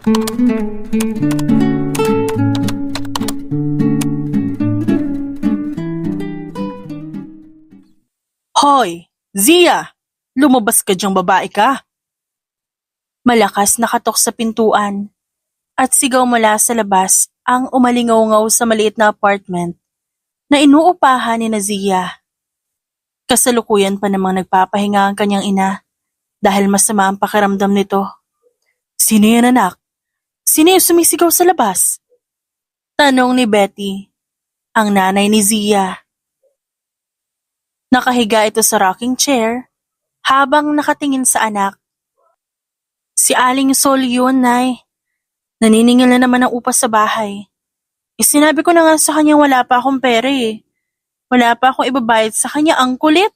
Hoy, Zia! Lumabas ka diyang babae ka. Malakas nakatok sa pintuan at sigaw mula sa labas ang umalingaw-ngaw sa maliit na apartment na inuupahan ni Zia. Kasalukuyan pa namang nagpapahinga ang kanyang ina dahil masama ang pakiramdam nito. Sino yan, anak? Sino yung sumisigaw sa labas? Tanong ni Betty, ang nanay ni Zia. Nakahiga ito sa rocking chair habang nakatingin sa anak. Si Aling Sol yun, Nay. Naniningil na naman ang upa sa bahay. Sinabi ko na nga sa kanya wala pa akong pera eh. Wala pa akong ibabayad sa kanya, ang kulit.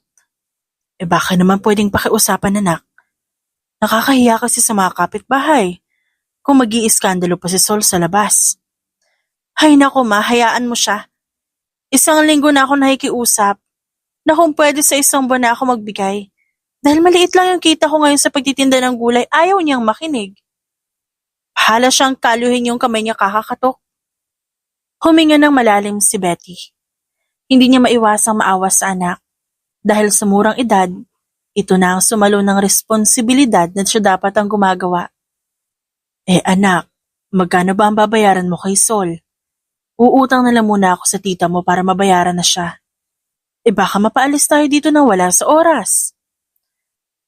Baka naman pwedeng pakiusapan, anak. Nakakahiya kasi sa mga kapitbahay kung mag-iiskandalo pa si Sol sa labas. Hay nako ma, hayaan mo siya. Isang linggo na ako nakikiusap na kung pwede sa isang buwan na ako magbigay. Dahil maliit lang yung kita ko ngayon sa pagtitinda ng gulay, ayaw niyang makinig. Bahala siyang kaluhin yung kamay niya kakakatok. Huminga ng malalim si Betty. Hindi niya maiwasang maawa sa anak. Dahil sa murang edad, ito na ang sumalo ng responsibilidad na siya dapat ang gumagawa. Anak, magkano ba ang babayaran mo kay Sol? Uutang na lang muna ako sa tita mo para mabayaran na siya. Baka mapaalis tayo dito nang wala sa oras.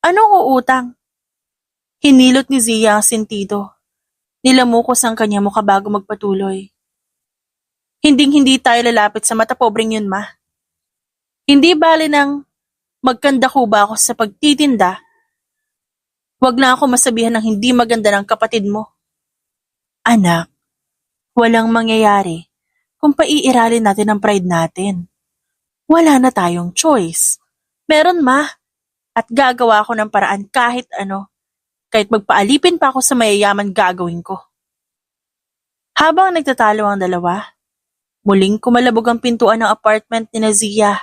Anong uutang? Hinilot ni Zia ang sentido. Nilamukos ang kanya mukha bago magpatuloy. Hinding-hindi tayo lalapit sa mata pobreng yun, ma. Hindi bali nang magkandako ba ako sa pagtitinda? Wag na ako masabihan ng hindi maganda ng kapatid mo. Anak, walang mangyayari kung paiiralin natin ang pride natin. Wala na tayong choice. Meron, ma. At gagawa ako ng paraan kahit ano. Kahit magpaalipin pa ako sa mayayaman gagawin ko. Habang nagtatalo ang dalawa, muling kumalabog ang pintuan ng apartment ni Zia.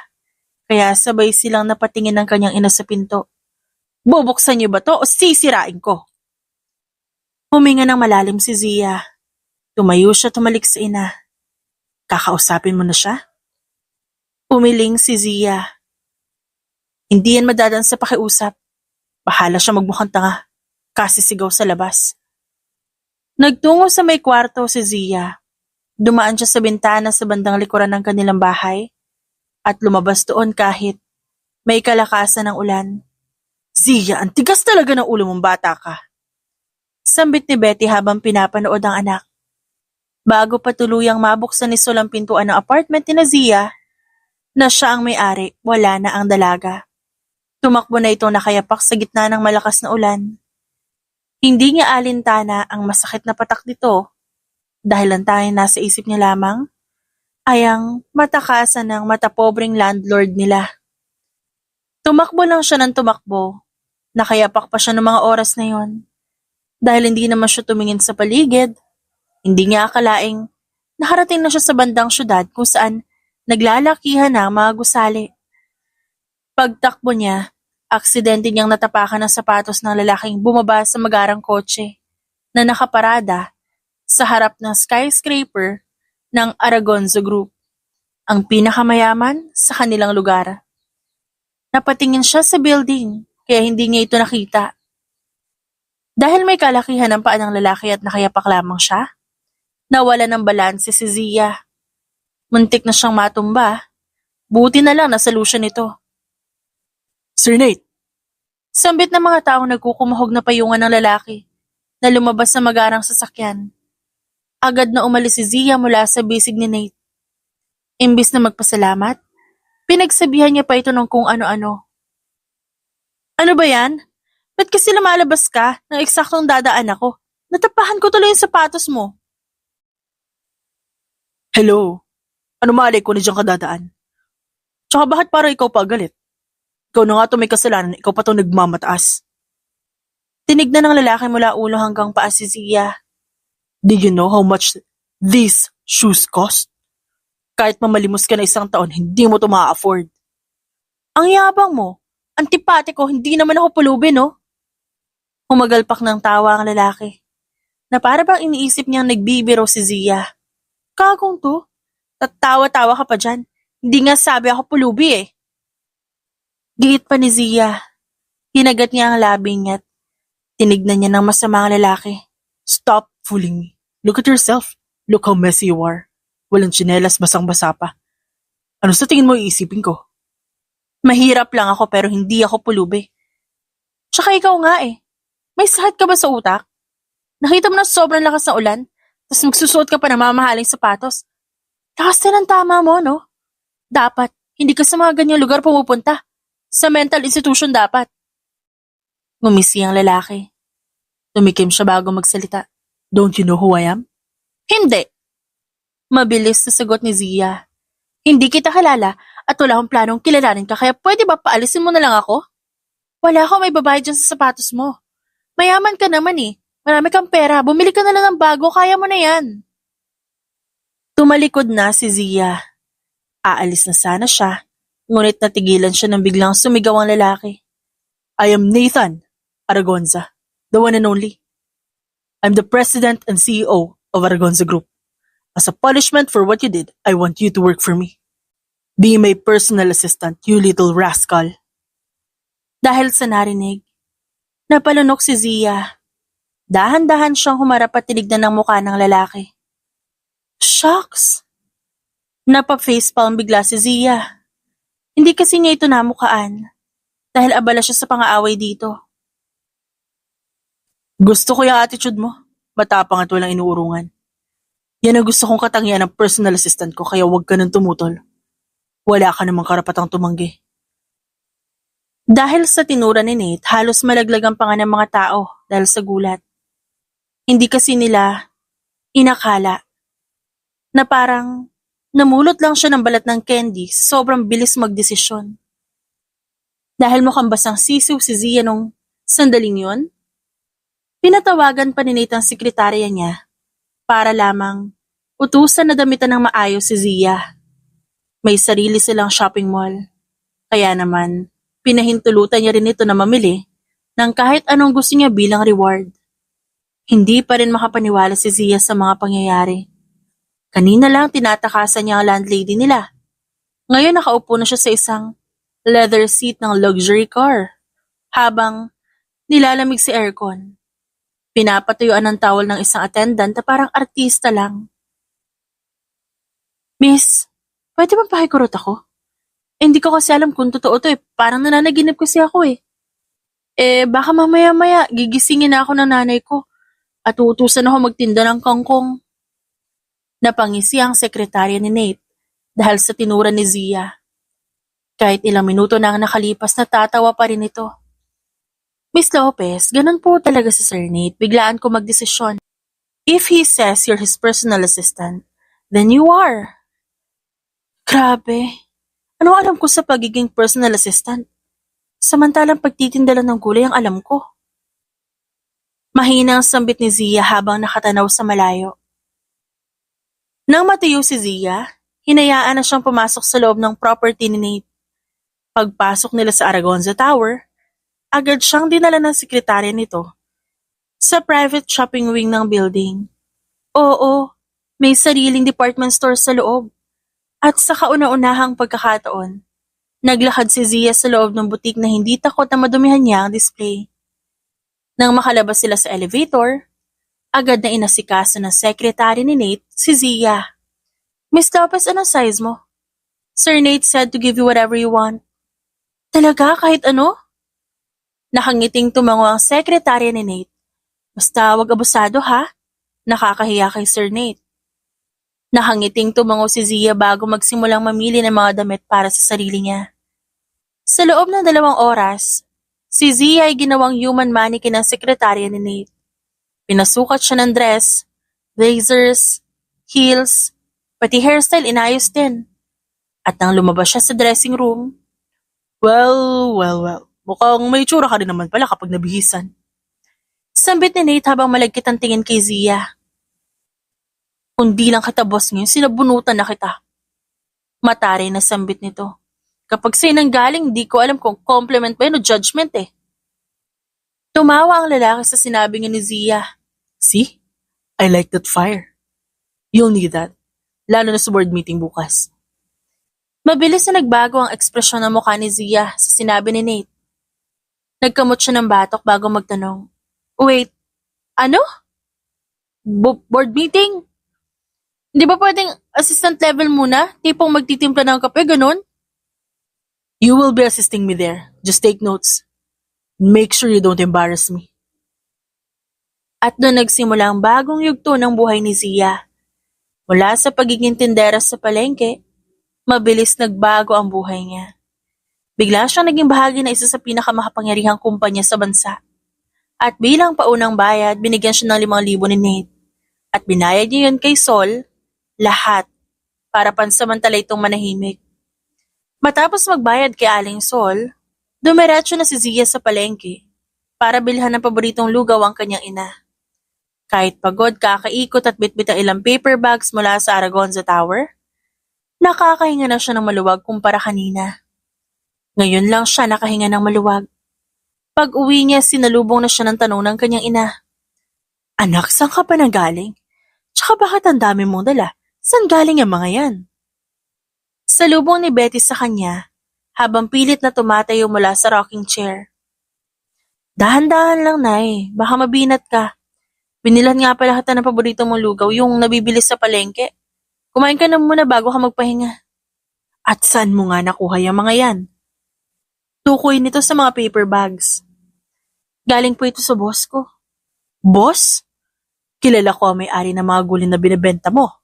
Kaya sabay silang napatingin ng kanyang ina sa pinto. Bubuksan niyo ba to o sisirain ko? Huminga ng malalim si Zia. Tumayo siya tumalik sa ina. Kakausapin mo na siya? Umiling si Zia. Hindi yan madadaan sa pakiusap. Bahala siya magmukhang tanga. Kasi sigaw sa labas. Nagtungo sa may kwarto si Zia. Dumaan siya sa bintana sa bandang likuran ng kanilang bahay at lumabas doon kahit may kalakasan ng ulan. Zia, ang tigas talaga ng ulo mong bata ka. Sambit ni Betty habang pinapanood ang anak. Bago pa tuluyang mabuksan ni Sol ang pintuan ng apartment ni Zia, na siya ang may-ari, wala na ang dalaga. Tumakbo na ito nakayapak sa gitna ng malakas na ulan. Hindi niya alintana ang masakit na patak nito dahil ang tanging nasa isip niya lamang ay ang matakasan ng matapobreng landlord nila. Tumakbo lang siya ng tumakbo. Nakayapak pa siya ng mga oras na yon. Dahil hindi naman siya tumingin sa paligid, hindi niya akalaing nakarating na siya sa bandang syudad kung saan naglalakihan na ang mga gusali. Pagtakbo niya, aksidente niyang natapakan ng sapatos ng lalaking bumaba sa magarang kotse na nakaparada sa harap ng skyscraper ng Aragonzo Group, ang pinakamayaman sa kanilang lugar. Napatingin siya sa building kaya hindi niya ito nakita. Dahil may kalakihan ng paa ng lalaki at nakayapak lamang siya, nawala ng balanse si Zia. Muntik na siyang matumba. Buti na lang nasa lusyon ito. Sir Nate! Sambit ng mga taong nagkukumahog na payungan ng lalaki na lumabas sa magarang sasakyan. Agad na umalis si Zia mula sa bisig ni Nate. Imbis na magpasalamat, pinagsabihan niya pa ito ng kung ano-ano. Ano ba yan? Ba't kasi lumalabas ka nang eksaktong dadaan ako? Natapahan ko tuloy yung sapatos mo. Hello? Ano malay ko na dyan kadadaan? Tsaka bakit parang ikaw pa galit? Ikaw na nga ito may kasalanan, ikaw pa ito nagmamataas. Tinignan ng lalaki mula ulo hanggang paa si Zia. Did you know how much these shoes cost? Kahit mamalimos ka na isang taon, hindi mo ito ma-afford. Ang yabang mo, antipati ko, hindi naman ako pulubi, no? Humagalpak ng tawa ang lalaki. na para bang iniisip niyang nagbibiro si Zia. Kagong to, tatawa-tawa ka pa dyan. Hindi nga sabi ako pulubi eh. Giit pa ni Zia. Hinagat niya ang labi niya at tinignan niya ng masama ang lalaki. Stop fooling me. Look at yourself. Look how messy you are. Walang tsinelas, basang-basa pa. Ano sa tingin mo iisipin ko? Mahirap lang ako pero hindi ako pulubi. Tsaka ikaw nga eh. May sakit ka ba sa utak? Nakita mo na sobrang lakas ng ulan, tapos magsusuot ka pa ng mamahaling sapatos. Lakas din ang tama mo, no? Dapat, hindi ka sa mga ganyang lugar pumupunta. Sa mental institution dapat. Ngumisi ang lalaki. Tumikim siya bago magsalita. Don't you know who I am? Hindi. Mabilis na sagot ni Zia. Hindi kita kilala at wala akong planong kilalanin ka kaya pwede ba paalisin mo na lang ako? Wala akong may babayad dyan sa sapatos mo. Mayaman ka naman eh. Marami kang pera. Bumili ka na lang ng bago. Kaya mo na yan. Tumalikod na si Zia. Aalis na sana siya. Ngunit natigilan siya nang biglang sumigaw ang lalaki. I am Nathan Aragonza, the one and only. I'm the president and CEO of Aragonza Group. As a punishment for what you did, I want you to work for me. Be my personal assistant, you little rascal. Dahil sa narinig, napalunok si Zia. Dahan-dahan siyang humarap at tinignan ng mukha ng lalaki. Shucks! Napa-facepalm bigla si Zia. Hindi kasi niya ito namukaan dahil abala siya sa pang-aaway dito. Gusto ko yung attitude mo. Matapang at walang inuurungan. Yan ang gusto kong katangian ng personal assistant ko kaya huwag ka nang tumutol. Wala ka namang karapatang tumanggi. Dahil sa tinura ni Nate, halos malaglag ang panga ng mga tao dahil sa gulat. Hindi kasi nila inakala na parang namulot lang siya ng balat ng candy, sobrang bilis magdesisyon. Dahil mukhang basang sisiw si Zia nung sandaling yun, pinatawagan pa ni Nate ang sekretarya niya para lamang utusan na damitan ng maayos si Zia. May sarili silang shopping mall, kaya naman pinahintulutan niya rin ito na mamili ng kahit anong gusto niya bilang reward. Hindi pa rin makapaniwala si Zia sa mga pangyayari. Kanina lang tinatakasan niya ang landlady nila. Ngayon nakaupo na siya sa isang leather seat ng luxury car habang nilalamig si aircon. Pinapatuyuan ng towel ng isang attendant na parang artista lang. Miss, pwede bang pakikurot ako? Hindi ko kasi alam kung totoo to eh. Parang nananaginip kasi ako eh. Baka mamaya-maya gigisingin na ako ng nanay ko at uutusan ako magtinda ng kangkong. Napangisi ang sekretarya ni Nate dahil sa tinura ni Zia. Kahit ilang minuto na ang nakalipas, natatawa pa rin ito. Miss Lopez, ganun po talaga si Sir Nate. Biglaan ko magdesisyon. If he says you're his personal assistant, then you are. Grabe. Ano alam ko sa pagiging personal assistant? Samantalang pagtitinda lang ng gulay ang alam ko. Mahina ang sambit ni Zia habang nakatanaw sa malayo. Nang matiyo si Zia, hinayaan na siyang pumasok sa loob ng property ni Nate. Pagpasok nila sa Aragonza Tower, agad siyang dinala ng sekretarya nito sa private shopping wing ng building. Oo, may sariling department store sa loob. At sa kauna-unahang pagkakataon, naglakad si Zia sa loob ng butik na hindi takot na madumihan niya ang display. Nang makalabas sila sa elevator, agad na inasikaso ng sekretary ni Nate si Zia. Miss Lopez, anong size mo? Sir Nate said to give you whatever you want. Talaga, kahit ano? Nakangiting tumango ang sekretarya ni Nate. Basta wag abusado ha? Nakakahiya kay Sir Nate. Nakangiting tumango si Zia bago magsimulang mamili ng mga damit para sa sarili niya. Sa loob ng 2 oras, si Zia ay ginawang human mannequin ng sekretarya ni Nate. Pinasukat siya ng dress, blazers, heels, pati hairstyle inayos din. At nang lumabas siya sa dressing room, well, mukhang may tsura ka rin naman pala kapag nabihisan. Sambit ni Nate habang malagkit ang tingin kay Zia. Kung di lang kita boss ngayon, sinabunutan na kita. Matari na sambit nito. Kapag sa'yo nang galing, di ko alam kung compliment ba yun o judgment eh. Tumawa ang lalaki sa sinabi niya ni Zia. See? I like that fire. You'll need that, lalo na sa board meeting bukas. Mabilis na nagbago ang ekspresyon ng mukha ni Zia sa sinabi ni Nate. Nagkamot siya ng batok bago magtanong. Wait, ano? Board meeting? Hindi ba pwedeng assistant level muna? Tipong magtitimpla ng kape, ganun? You will be assisting me there. Just take notes. Make sure you don't embarrass me. At doon nagsimula ang bagong yugto ng buhay ni Zia. Mula sa pagiging tindera sa palengke, mabilis nagbago ang buhay niya. Bigla siyang naging bahagi na isa sa pinakamakapangyarihang kumpanya sa bansa. At bilang paunang bayad, binigyan siya ng 5,000 ni Nate. At binayad niya yun kay Sol, lahat, para pansamantala itong manahimik. Matapos magbayad kay Aling Sol, dumiretso na si Zia sa palengke para bilhan ng paboritong lugaw ang kanyang ina. Kahit pagod, kakaikot at bitbit ang ilang paper bags mula sa Aragonza Tower, nakakahinga na siya ng maluwag kumpara kanina. Ngayon lang siya nakahinga ng maluwag. Pag uwi niya, sinalubong na siya ng tanong ng kanyang ina. Anak, saan ka pa nanggaling? Tsaka bakit ang dami mong dala? Saan galing ang mga yan? Salubong ni Betty sa kanya, habang pilit na tumatayo mula sa rocking chair. Dahan-dahan lang, Nay. Baka mabinat ka. Binilan nga pala kita ng paborito mong lugaw, yung nabibili sa palengke. Kumain ka na muna bago ka magpahinga. At saan mo nga nakuha yung mga yan? Tukoy nito sa mga paper bags. Galing po ito sa boss ko. Boss? Kilala ko ang may-ari ng mga gulay na binibenta mo.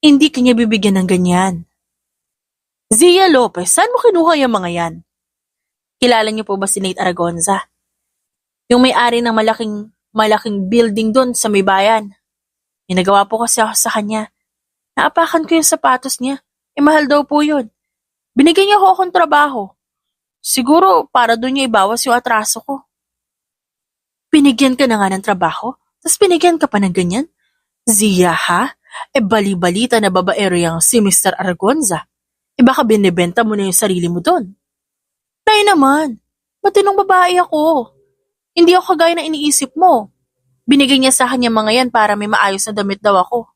Hindi kanya bibigyan ng ganyan. Zia Lopez, saan mo kinuha yung mga yan? Kilala niyo po ba si Nate Aragonza? Yung may-ari ng malaking building doon sa may bayan. Inagawa po kasi ako sa kanya. Naapakan ko yung sapatos niya. Mahal daw po yun. Binigyan niya ako akong trabaho. Siguro para doon niya ibawas yung atraso ko. Binigyan ka na nga ng trabaho? Tapos binigyan ka pa ng ganyan? Zia, ha? Bali-balita na babaero yung si Mr. Aragonza. Baka binibenta mo na yung sarili mo doon. Nay naman, matinong babae ako. Hindi ako kagaya na iniisip mo. Binigay niya sa kanya mga yan para may maayos na damit daw ako.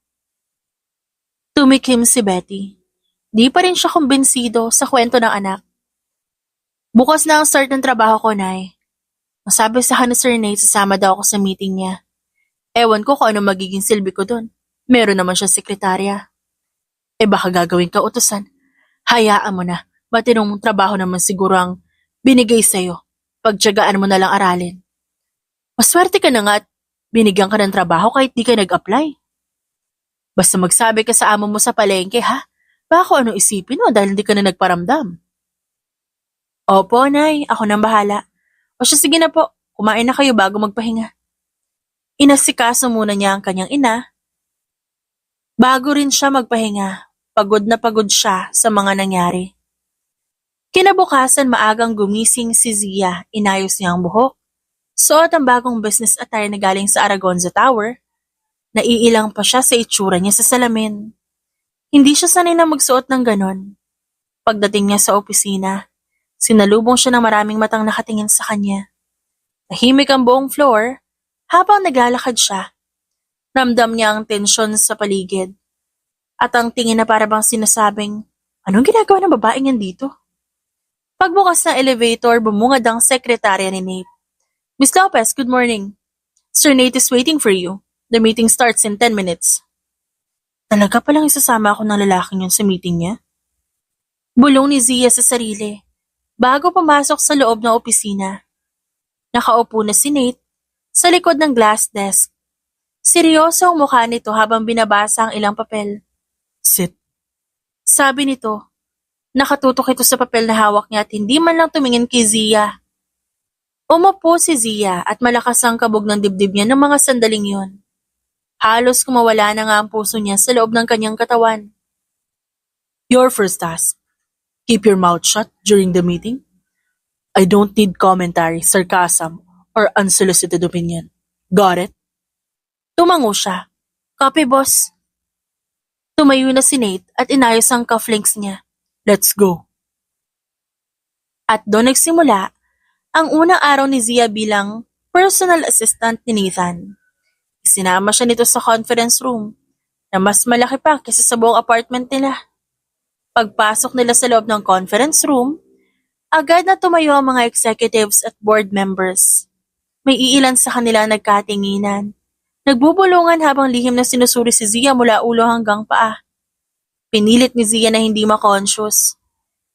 Tumikim si Betty. Di pa rin siya kumbinsido sa kwento ng anak. Bukas na ang start ng trabaho ko, Nay. Masabi sa akin ni Sir Nate, sasama daw ako sa meeting niya. Ewan ko kung ano magiging silbi ko doon. Meron naman siya sekretarya. Baka gagawin ka utusan. Hayaan mo na. Matinong trabaho naman siguro ang binigay sa'yo. Pagtiyagaan mo na lang aralin. Maswerte ka na nga at binigyan ka ng trabaho kahit di ka nag-apply. Basta magsabi ka sa amo mo sa palengke, ha? Baka kung ano isipin mo dahil hindi ka na nagparamdam. Opo, Nay. Ako nang bahala. O siya, sige na po. Kumain na kayo bago magpahinga. Inasikaso muna niya ang kanyang ina. Bago rin siya magpahinga, pagod na pagod siya sa mga nangyari. Kinabukasan maagang gumising si Zia, inayos niya ang buhok. Suot ang bagong business attire na galing sa Aragonza Tower. Naiilang pa siya sa itsura niya sa salamin. Hindi siya sanay na magsuot ng ganon. Pagdating niya sa opisina, sinalubong siya ng maraming matang nakatingin sa kanya. Tahimik ang buong floor habang naglalakad siya. Ramdam niya ang tensyon sa paligid. At ang tingin na parabang sinasabing, anong ginagawa ng babaeng yan dito? Pagbukas ng elevator, bumungad ang sekretarya ni Nate. Miss Lopez, good morning. Sir Nate is waiting for you. The meeting starts in 10 minutes. Talaga palang isasama ako ng lalaking yun sa meeting niya? Bulong ni Zia sa sarili. Bago pumasok sa loob ng opisina, nakaupo na si Nate sa likod ng glass desk. Seryoso ang mukha nito habang binabasa ang ilang papel. Sit. Sabi nito, nakatutok ito sa papel na hawak niya at hindi man lang tumingin kay Zia. Umupo si Zia at malakas ang kabog ng dibdib niya ng mga sandaling yun. Halos kumawala na nga ang puso niya sa loob ng kanyang katawan. Your first task. Keep your mouth shut during the meeting. I don't need commentary, sarcasm, or unsolicited opinion. Got it? Tumango siya. Copy, boss. Tumayo na si Nate at inayos ang cufflinks niya. Let's go. At doon nagsimula ang unang araw ni Zia bilang personal assistant ni Nathan. Sinama siya nito sa conference room na mas malaki pa kaysa sa buong apartment nila. Pagpasok nila sa loob ng conference room, agad na tumayo ang mga executives at board members. May iilan sa kanila nagkatinginan. Nagbubulungan habang lihim na sinusuri si Zia mula ulo hanggang paa. Pinilit ni Zia na hindi ma-conscious.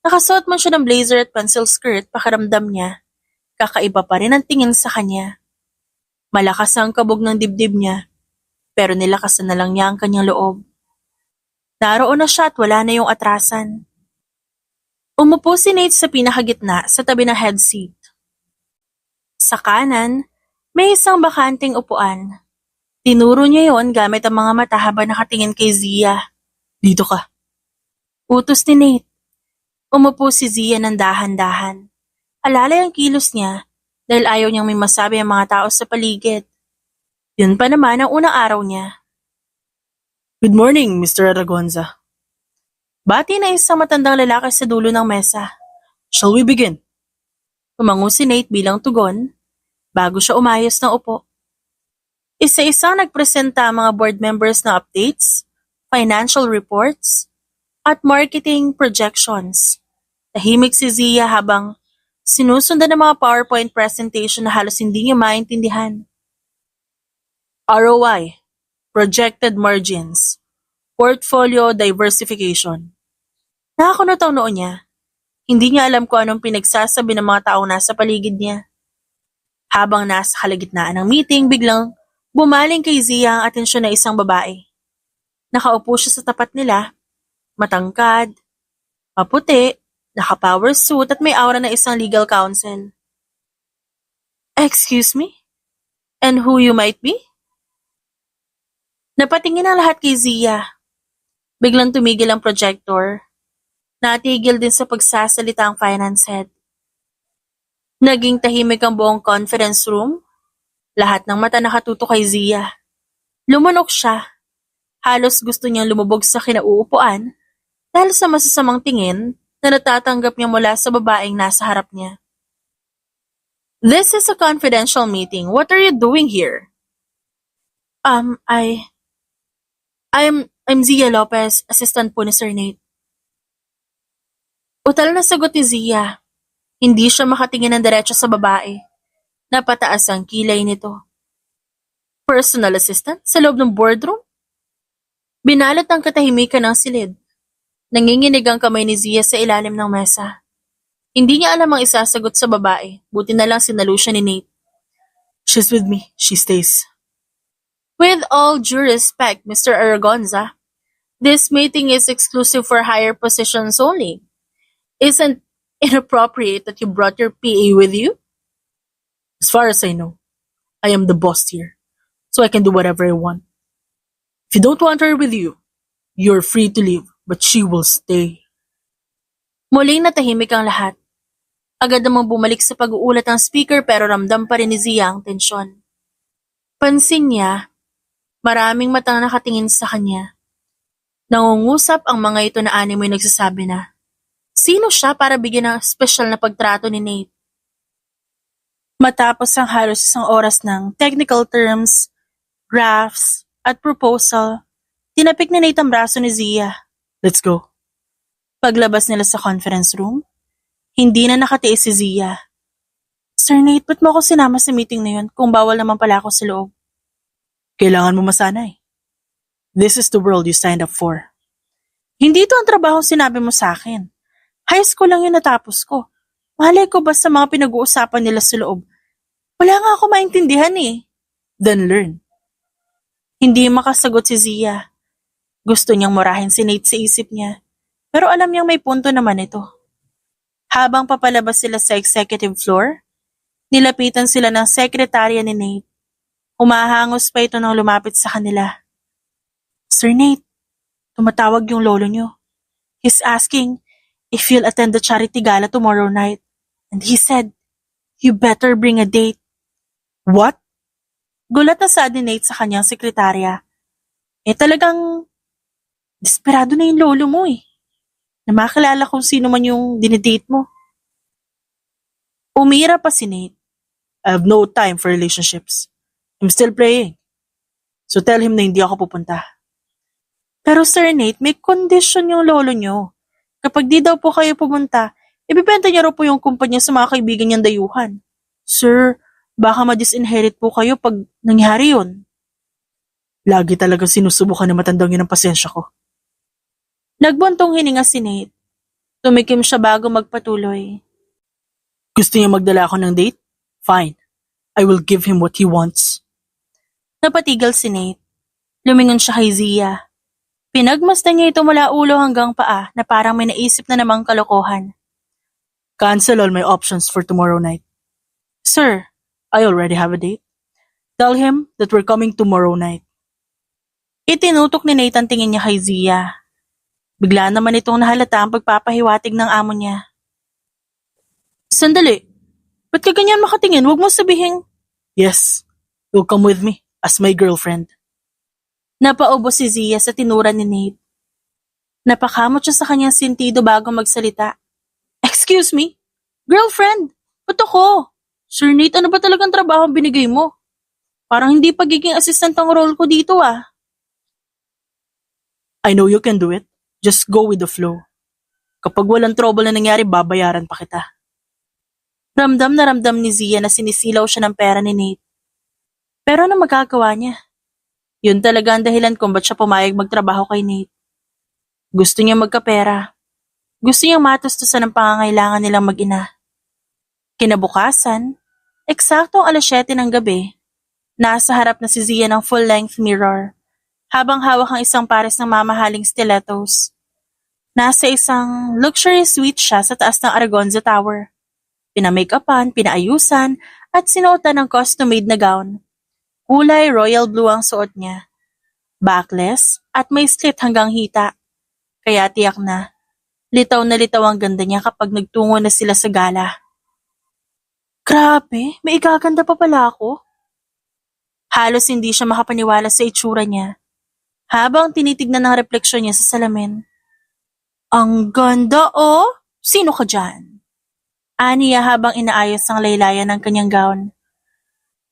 Nakasuot man siya ng blazer at pencil skirt, pakiramdam niya. Kakaiba pa rin ang tingin sa kanya. Malakas ang kabog ng dibdib niya, pero nilakasan na lang niya ang kanyang loob. Naroon na siya at wala na yung atrasan. Umupo si Nate sa pinakagitna sa tabi ng head seat. Sa kanan, may isang bakanting upuan. Tinuro niya yon gamit ang mga mata habang nakatingin kay Zia. Dito ka. Utos ni Nate. Umupo si Zia ng dahan-dahan. Alalay ang kilos niya dahil ayaw niyang may masabi ang mga tao sa paligid. Yun pa naman ang unang araw niya. Good morning, Mr. Aragonza. Bati na isang matandang lalaki sa dulo ng mesa. Shall we begin? Tumango si Nate bilang tugon bago siya umayos ng upo. Isa-isang nagpresenta ang mga board members ng updates, financial reports, at marketing projections. Tahimik si Zia habang sinusundan ng mga PowerPoint presentation na halos hindi niya maintindihan. ROI, projected margins, portfolio diversification. Nakakunot ang noo niya. Hindi niya alam kung anong pinagsasabi ng mga taong nasa paligid niya. Habang nasa kalagitnaan ng meeting, biglang bumaling kay Zia ang atensyon ng isang babae. Nakaupo siya sa tapat nila, matangkad, maputi, naka-power suit at may aura na isang legal counsel. Excuse me? And who you might be? Napatingin ang lahat kay Zia. Biglang tumigil ang projector. Natigil din sa pagsasalita ang finance head. Naging tahimik ang buong conference room. Lahat ng mata nakatuto kay Zia. Lumunok siya. Halos gusto niyang lumubog sa kinauupuan dahil sa masasamang tingin na natatanggap niya mula sa babaeng nasa harap niya. This is a confidential meeting. What are you doing here? I'm Zia Lopez, assistant po ni Sir Nate. Utal na sagot ni Zia. Hindi siya makatingin ng diretso sa babae. Napataas ang kilay nito. Personal assistant sa loob ng boardroom? Binalot ang katahimikan ng silid. Nanginginig ang kamay ni Zia sa ilalim ng mesa. Hindi niya alam ang isasagot sa babae, buti na lang sinalo siya ni Nate. She's with me, she stays. With all due respect, Mr. Aragonza, this meeting is exclusive for higher positions only. Isn't inappropriate that you brought your PA with you? As far as I know, I am the boss here, so I can do whatever I want. If you don't want her with you, you're free to leave, but she will stay. Muling natahimik ang lahat. Agad namang bumalik sa pag-uulat ang speaker pero ramdam pa rin ni Zia ang tensyon. Pansin niya, maraming matang nakatingin sa kanya. Nangungusap ang mga ito na animoy nagsasabi na, sino siya para bigyan ng espesyal na pagtrato ni Nate? Matapos ang halos isang oras ng technical terms, graphs, at proposal, tinapik ni Nate ang braso ni Zia. Let's go. Paglabas nila sa conference room, hindi na nakatiis si Zia. Sir Nate, ba't mo ako sinama sa meeting na yun kung bawal naman pala ako sa loob? Kailangan mo masanay. This is the world you signed up for. Hindi ito ang trabaho sinabi mo sa akin. High school lang yung natapos ko. Malay ko ba sa mga pinag-uusapan nila sa loob? Wala nga ako maintindihan eh. Then learn. Hindi makasagot si Zia. Gusto niyang murahin si Nate sa isip niya. Pero alam niyang may punto naman ito. Habang papalabas sila sa executive floor, nilapitan sila ng sekretarya ni Nate. Humahangos pa ito nang lumapit sa kanila. Sir Nate, tumatawag yung lolo niyo. He's asking if you'll attend the charity gala tomorrow night. And he said, you better bring a date. What? Gulat na sad ni Nate sa kanyang sekretarya. Talagang desperado na yung lolo mo eh. Na makilala kung sino man yung dinidate mo. Umira pa si Nate. I have no time for relationships. I'm still praying. So tell him na hindi ako pupunta. Pero Sir Nate, may condition yung lolo nyo. Kapag di daw po kayo pumunta, ibibenta niya raw po yung kumpanya sa mga kaibigan niyang dayuhan. Sir, baka ma-disinherit po kayo pag nangyari yun. Lagi talaga sinusubukan na matandang yun ang pasensya ko. Nagbuntong hininga si Nate. Tumikim siya bago magpatuloy. Gusto niya magdala ako ng date? Fine. I will give him what he wants. Napatigil si Nate. Lumingon siya kay Zia. Pinagmasdan niya ito mula ulo hanggang paa na parang may naisip na namang kalokohan. Cancel all my options for tomorrow night. Sir, I already have a date. Tell him that we're coming tomorrow night. Itinutok ni Nate ang tingin niya kay Zia. Bigla naman itong nahalata ang pagpapahiwatig ng amo niya. Sandali, ba't ka ganyan makatingin? Huwag mo sabihin. Yes, you'll come with me as my girlfriend. Napaubo si Zia sa tinura ni Nate. Napakamot siya sa kanyang sentido bago magsalita. Excuse me? Girlfriend? Ba't ako? Sir Nate, ano ba talagang trabaho ang binigay mo? Parang hindi pagiging assistant ang role ko dito ah. I know you can do it. Just go with the flow. Kapag walang trouble na nangyari, babayaran pa kita. Ramdam na ramdam ni Zia na sinisilaw siya ng pera ni Nate. Pero ano magagawa niya? Yun talaga ang dahilan kung ba't siya pumayag magtrabaho kay Nate. Gusto niya magkapera. Gusto niyang matustusan ang pangangailangan nilang mag-ina. Kinabukasan, eksaktong 7:00 ng gabi, nasa harap na si Zia ng full-length mirror, habang hawak ang isang pares ng mamahaling stilettos. Nasa isang luxury suite siya sa taas ng Aragonza Tower. Pinamake-upan, pinaayusan, at sinuotan ng custom-made na gown. Kulay royal blue ang suot niya. Backless at may slit hanggang hita. Kaya tiyak na litaw ang ganda niya kapag nagtungo na sila sa gala. Grabe, may igaganda pa pala ako. Halos hindi siya makapaniwala sa itsura niya, habang tinitignan ng refleksyon niya sa salamin. Ang ganda oh! Sino ka dyan? Aniya habang inaayos ang laylayan ng kanyang gown.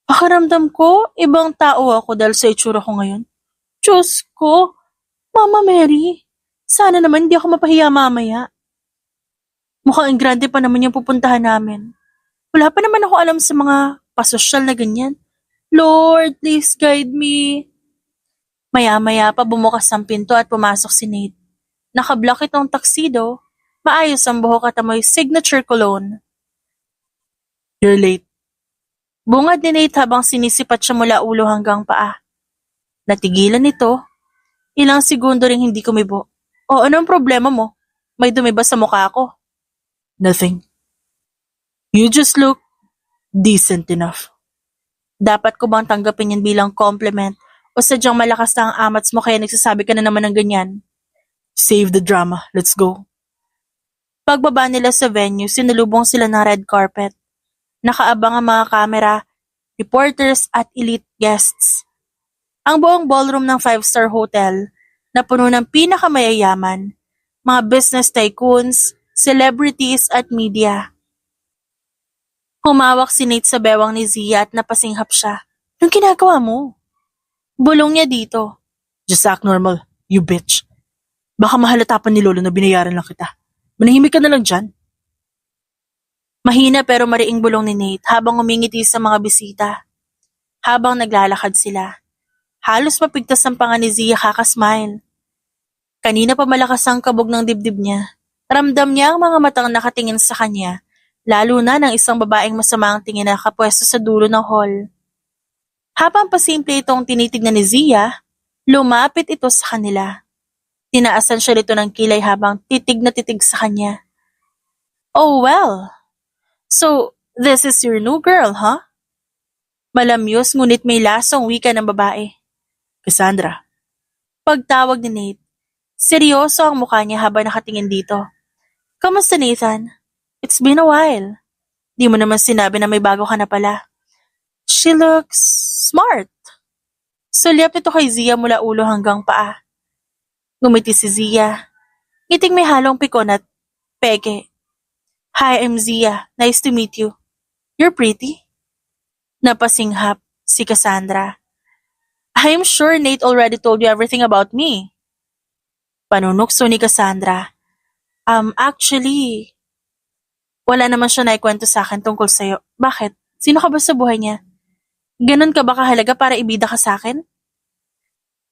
Pakiramdam ko, ibang tao ako dahil sa itsura ko ngayon. Diyos ko, Mama Mary, sana naman hindi ako mapahiya mamaya. Mukhang grande pa naman yung pupuntahan namin. Wala pa naman ako alam sa mga pasosyal na ganyan. Lord, please guide me. Maya-maya pa bumukas ang pinto at pumasok si Nate. Nakablock itong tuxedo, maayos ang buhok at amoy signature cologne. You're late. Bungad ni Nate habang sinisipat siya mula ulo hanggang paa. Natigilan ito. Ilang segundo ring hindi kumibo. O anong problema mo? May dumi ba sa mukha ko? Nothing. You just look decent enough. Dapat ko bang tanggapin yan bilang compliment o sadyang malakas na ang amats mo kaya nagsasabi ka na naman ng ganyan? Save the drama. Let's go. Pagbaba nila sa venue, sinulubong sila ng red carpet. Nakaabang ang mga kamera, reporters at elite guests. Ang buong ballroom ng 5-star hotel na puno ng pinakamayayaman, mga business tycoons, celebrities at media. Humawak si Nate sa bewang ni Zia at napasinghap siya. Anong ginagawa mo? Bulong niya dito. Just act normal, you bitch. Baka mahalata pa ni Lolo na binayaran lang kita. Manahimik ka na lang dyan. Mahina pero mariing bulong ni Nate habang umingiti sa mga bisita. Habang naglalakad sila. Halos mapigtas ang panga ni Zia kakasmile. Kanina pa malakas ang kabog ng dibdib niya. Ramdam niya ang mga matang nakatingin sa kanya, lalo na ng isang babaeng masama ang tingin na nakapwesto sa dulo ng hall. Habang pasimple itong tinitignan ni Zia, lumapit ito sa kanila. Tinaasan siya nito ng kilay habang titig na titig sa kanya. Oh well, so this is your new girl, huh? Malamyos ngunit may lasong wika ng babae. Cassandra. Pagtawag ni Nate, seryoso ang mukha niya habang nakatingin dito. Kamusta Nathan? It's been a while. Di mo naman sinabi na may bago ka na pala. She looks smart. Sulyap nito kay Zia mula ulo hanggang paa. Gumiti si Zia. Ngiting may halong pikon at peke. Hi, I'm Zia. Nice to meet you. You're pretty. Napasinghap si Cassandra. I'm sure Nate already told you everything about me. Panunokso ni Cassandra. Actually, wala naman siya naikwento sa akin tungkol sa'yo. Bakit? Sino ka ba sa buhay niya? Ganon ka ba kahalaga para ibida ka sa akin?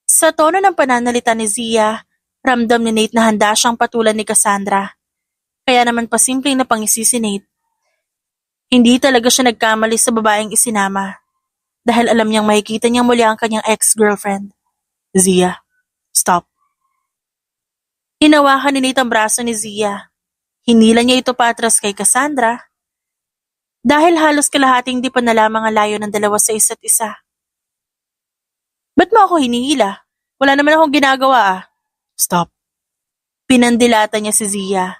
Sa tono ng pananalita ni Zia, ramdam ni Nate na handa siyang patulan ni Cassandra. Kaya naman pasimpleng napangisi si Nate. Hindi talaga siya nagkamali sa babaeng isinama. Dahil alam niyang makikita niyang muli ang kanyang ex-girlfriend. Zia, stop. Hinawakan ni Nate ang braso ni Zia. Hinila niya ito patras kay Cassandra. Dahil halos kalahating di pa na lamang ang layo ng dalawa sa isa't isa. Ba't mo ako hinihila? Wala naman akong ginagawa ah. Stop. Pinandilata niya si Zia.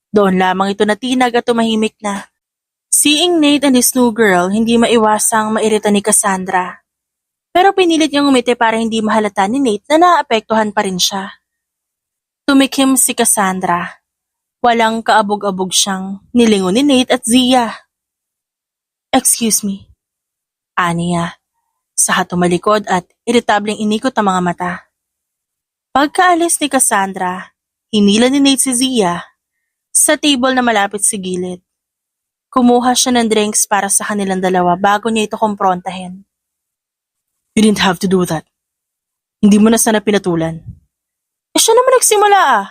Doon lamang ito natinag at tumahimik na. Seeing Nate and his new girl, hindi maiwasang mairita ni Cassandra. Pero pinilit niyang umiti para hindi mahalata ni Nate na naapektuhan pa rin siya. Tumikim si Cassandra. Walang kaabog-abog siyang nilingon ni Nate at Zia. Excuse me. Aniya. Saka tumalikod at iritableng inikot ang mga mata. Pagkaalis ni Cassandra, hinila ni Nate si Zia sa table na malapit sa gilid. Kumuha siya ng drinks para sa kanilang dalawa bago niya ito kumprontahin. You didn't have to do that. Hindi mo na sana pinatulan. Siya naman nagsimula ah.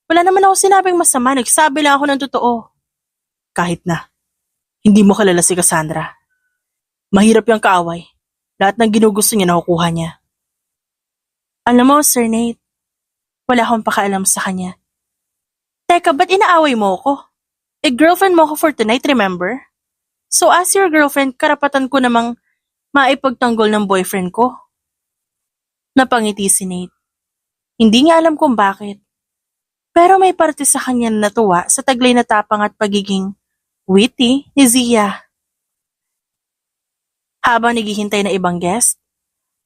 Wala naman ako sinabing masama, nagsabi lang ako ng totoo. Kahit na, hindi mo kilala si Cassandra. Mahirap yung kaaway. Lahat ng ginugusto niya nakukuha niya. Alam mo, Sir Nate, wala akong pakaalam sa kanya. Teka, ba't inaaway mo ako? Girlfriend mo ako for tonight, remember? So as your girlfriend, karapatan ko namang maipagtanggol ng boyfriend ko. Napangiti si Nate. Hindi niya alam kung bakit. Pero may parte sa kanya na natuwa sa taglay na tapang at pagiging witty ni Zia. Habang naghihintay na ibang guest,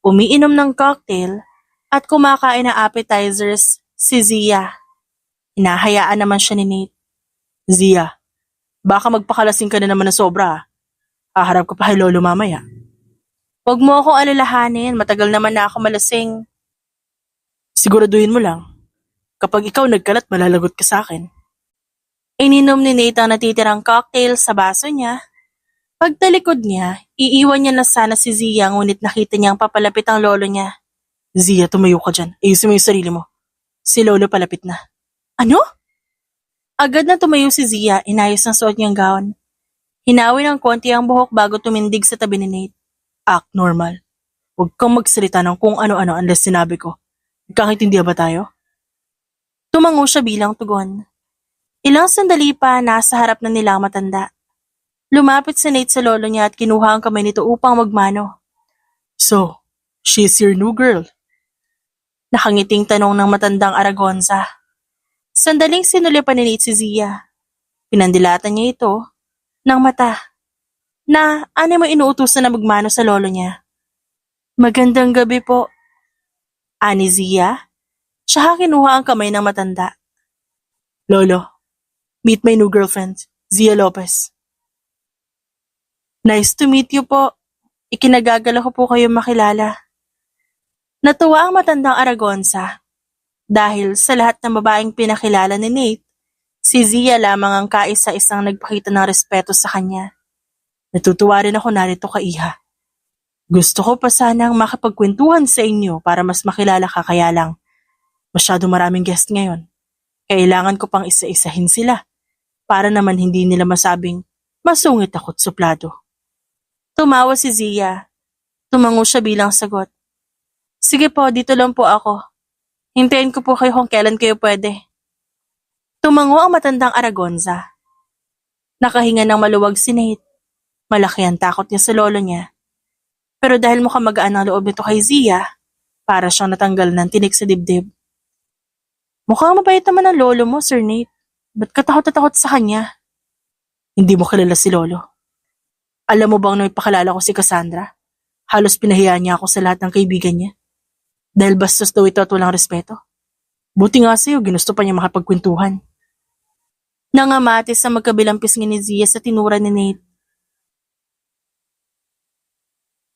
umiinom ng cocktail at kumakain ng appetizers si Zia. Hinahayaan naman siya ni Nate. Zia, baka magpakalasing ka na naman na sobra. Haharap ka pa kay Lolo mamaya. Huwag mo akong alalahanin, matagal naman na ako malasing. Siguraduhin mo lang, kapag ikaw nagkalat malalagot ka sa akin. Ininom ni Nate ang natitirang cocktail sa baso niya. Pagtalikod niya, iiwan niya na sana si Zia ngunit nakita niyang papalapit ang lolo niya. Zia, tumayo ka dyan. Ayusin mo yung sarili mo. Si Lolo palapit na. Ano? Agad na tumayo si Zia, inayos ng suot niyang gown. Hinawi ng konti ang buhok bago tumindig sa tabi ni Nate. Act normal. Huwag kang magsalita ng kung ano-ano unless sinabi ko. Nagkakaintindihan ba tayo? Tumango siya bilang tugon. Ilang sandali pa nasa harap na nila ang matanda. Lumapit si Nate sa lolo niya at kinuha ang kamay nito upang magmano. So, she's your new girl? Nakangiting tanong ng matandang Aragonza. Sandaling sinulipan ni Nate si Zia. Pinandilatan niya ito ng mata na ano mo inuutusan na magmano sa lolo niya. Magandang gabi po. Ani Zia, siya kinuha ang kamay ng matanda. Lolo, meet my new girlfriend, Zia Lopez. Nice to meet you po. Ikinagagala ko po kayo makilala. Natuwa ang matandang Aragonza. Dahil sa lahat ng babaeng pinakilala ni Nate, si Zia lamang ang kaisa-isang nagpakita ng respeto sa kanya. Natutuwa rin ako narito ka, Iha. Gusto ko pa sanang makapagkwentuhan sa inyo para mas makilala ka kaya lang. Masyado maraming guest ngayon. Kailangan ko pang isa-isahin sila para naman hindi nila masabing masungit ako't suplado. Tumawa si Zia. Tumango siya bilang sagot. Sige po, dito lang po ako. Hintayin ko po kayo kung kailan kayo pwede. Tumango ang matandang Aragonza. Nakahinga ng maluwag si Nate. Malaki ang takot niya sa lolo niya. Pero dahil mukhang magaan ang loob nito kay Zia, para siyang natanggal ng tinik sa dibdib. Mukhang mabait naman ang lolo mo, Sir Nate. Ba't ka takot sa kanya? Hindi mo kilala si lolo. Alam mo bang nung ipakilala ko si Cassandra? Halos pinahiya niya ako sa lahat ng kaibigan niya. Dahil bastos daw ito at walang respeto. Buti nga sa'yo, ginusto pa niya makapagkwentuhan. Nangamati sa magkabilang pisngi ni Zia sa tinura ni Nate.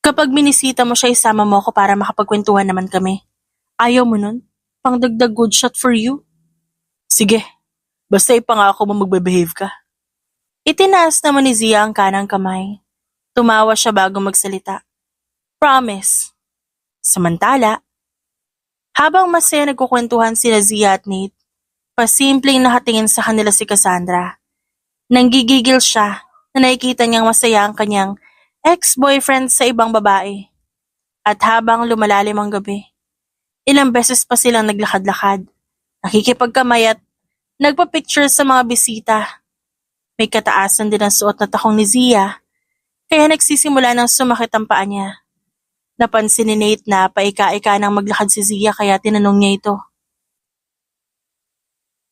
Kapag binisita mo siya, isama mo ako para makapagkwentuhan naman kami. Ayaw mo nun? Pangdagdag good shot for you? Sige, basta ipangako mo magbe-behave ka. Itinaas naman ni Zia ang kanang kamay. Tumawa siya bago magsalita. Promise. Samantala, habang masaya nagkukwentuhan sila Zia at Nate, pasimpleng nakatingin sa kanila si Cassandra. Nanggigigil siya na nakikita niyang masaya ang kanyang ex-boyfriend sa ibang babae. At habang lumalalim ang gabi, ilang beses pa silang naglakad-lakad, nakikipagkamay at nagpa-picture sa mga bisita. May kataasan din ang suot na takong ni Zia, kaya nagsisimula ng sumakit ang paa niya. Napansin ni Nate na paika-ika nang maglakad si Zia kaya tinanong niya ito.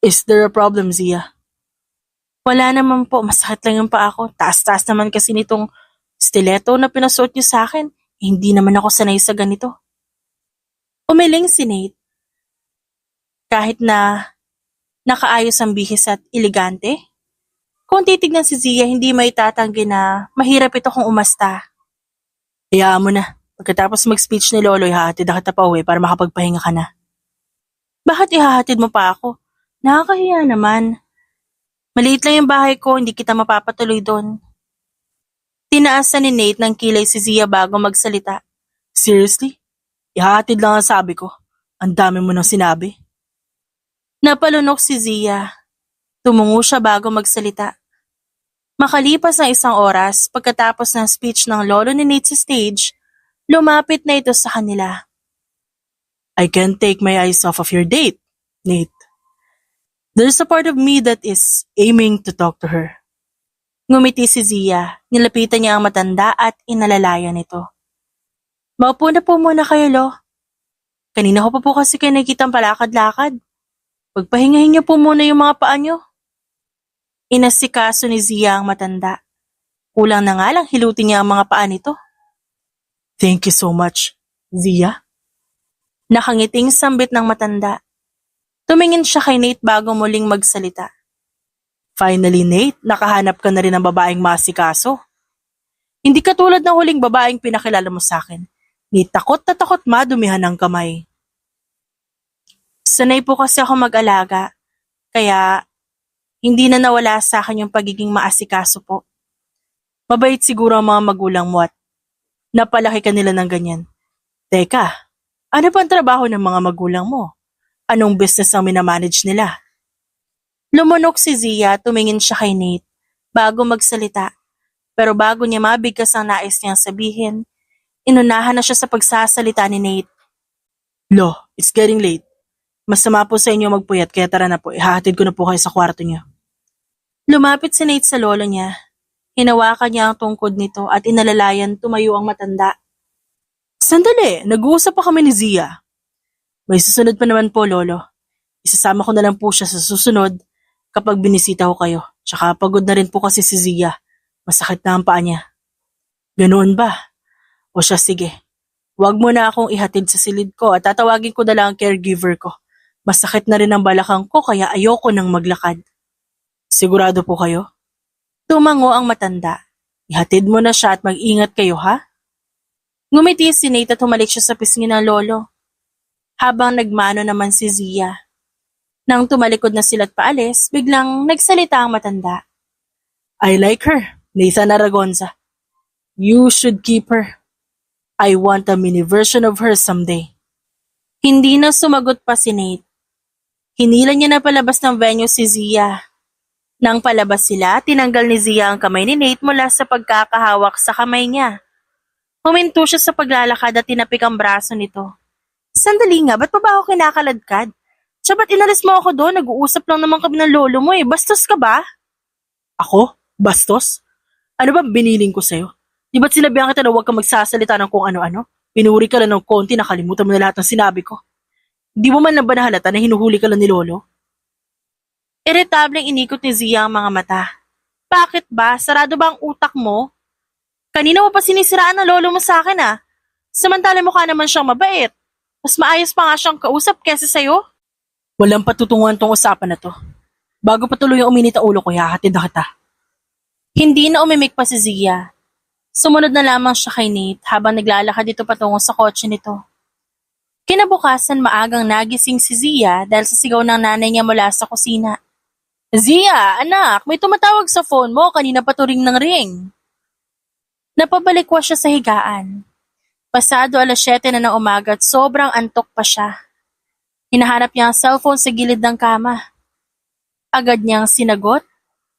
Is there a problem, Zia? Wala naman po, masakit lang yung paa ko. Taas-taas naman kasi nitong stiletto na pinasuot niyo sa akin. Hindi naman ako sanay sa ganito. Umiling si Nate. Kahit na nakaayos ang bihis at elegante, kung titignan si Zia, hindi may tatanggi na mahirap ito kung umasta. Hayaan mo na. Pagkatapos mag-speech ni Lolo, ihahatid na kita pa uwi para makapagpahinga ka na. Bakit ihahatid mo pa ako? Nakakahiya naman. Maliit lang yung bahay ko, hindi kita mapapatuloy doon. Tinaasan ni Nate ng kilay si Zia bago magsalita. Seriously? Ihahatid lang ang sabi ko. Ang dami mo nang sinabi. Napalunok si Zia. Tumungo siya bago magsalita. Makalipas ng isang oras, pagkatapos ng speech ng lolo ni Nate sa stage, lumapit na ito sa kanila. I can't take my eyes off of your date, Nate. There's a part of me that is aiming to talk to her. Ngumiti si Zia, nilapitan niya ang matanda at inalalayan ito. Maupo na po muna kayo, Lo. Kanina ko pa po kasi kayo nakikitang palakad-lakad. Pagpahingahin niyo po muna yung mga paa niyo. Inasikaso ni Zia ang matanda. Kulang na nga lang hilutin niya ang mga paa nito. Thank you so much, Zia. Nakangiting sambit ng matanda. Tumingin siya kay Nate bago muling magsalita. Finally, Nate, nakahanap ka na rin ng babaeng masikaso. Hindi katulad ng huling babaeng pinakilala mo sa akin. Ni takot na takot madumihan ng kamay. Sanay po kasi ako mag-alaga, kaya hindi na nawala sa akin yung pagiging maasikaso po. Mabait siguro ang mga magulang mo at napalaki ka nila ng ganyan. Teka, ano pa ang trabaho ng mga magulang mo? Anong business ang minamanage nila? Lumunok si Zia, tumingin siya kay Nate bago magsalita. Pero bago niya mabigkas ang nais niyang sabihin, inunahan na siya sa pagsasalita ni Nate. Lo, it's getting late. Masama po sa inyo magpuyat kaya tara na po, ihahatid ko na po kayo sa kwarto niyo. Lumapit si Nate sa lolo niya. Hinawakan niya ang tungkod nito at inalalayan tumayo ang matanda. Sandali, nag-uusap pa kami ni Zia. May susunod pa naman po, Lolo. Isasama ko na lang po siya sa susunod kapag binisita ko kayo. Tsaka pagod na rin po kasi si Zia. Masakit na ang paa niya. Ganoon ba? O siya, sige. Huwag mo na akong ihatid sa silid ko at tatawagin ko na lang ang caregiver ko. Masakit na rin ang balakang ko kaya ayoko nang maglakad. Sigurado po kayo? Tumango ang matanda. Ihatid mo na siya at mag-ingat kayo, ha? Ngumiti si Nate at humalik siya sa pisngi ng lolo. Habang nagmano naman si Zia. Nang tumalikod na sila't paalis, biglang nagsalita ang matanda. I like her, Nathan Aragonza. You should keep her. I want a mini version of her someday. Hindi na sumagot pa si Nate. Hinila niya na palabas ng venue si Zia. Nang palabas sila, tinanggal ni Zia ang kamay ni Nate mula sa pagkakahawak sa kamay niya. Huminto siya sa paglalakad at tinapik ang braso nito. Sandali nga, ba't pa ba ako kinakaladkad? Siya ba't inalis mo ako doon? Nag-uusap lang naman kami ng lolo mo eh. Bastos ka ba? Ako? Bastos? Ano ba biniling ko sa'yo? Di ba't sinabihan kita na huwag kang magsasalita ng kung ano-ano? Pinuri ka lang ng konti, nakalimutan mo na lahat ng sinabi ko. Di mo man lang ba nahalata na hinuhuli ka lang ni lolo? Irritableng inikot ni Zia ang mga mata. Bakit ba? Sarado ba ang utak mo? Kanina mo pa sinisiraan ng lolo mo sa akin ah. Samantala mukha naman siyang mabait. Mas maayos pa nga siyang kausap kesa sa'yo. Walang patutunguhan tong usapan na to. Bago pa tuloy ang uminit ang ulo ko, hahatid na kita. Hindi na umimik pa si Zia. Sumunod na lamang siya kay Nate habang naglalakad ito patungo sa kotse nito. Kinabukasan maagang nagising si Zia dahil sa sigaw ng nanay niya mula sa kusina. Zia, anak, may tumatawag sa phone mo, kanina pa to ring ng ring. Napabalikwa siya sa higaan. Pasado 7:00 na ng umaga at sobrang antok pa siya. Hinahanap niya ang cellphone sa gilid ng kama. Agad niyang sinagot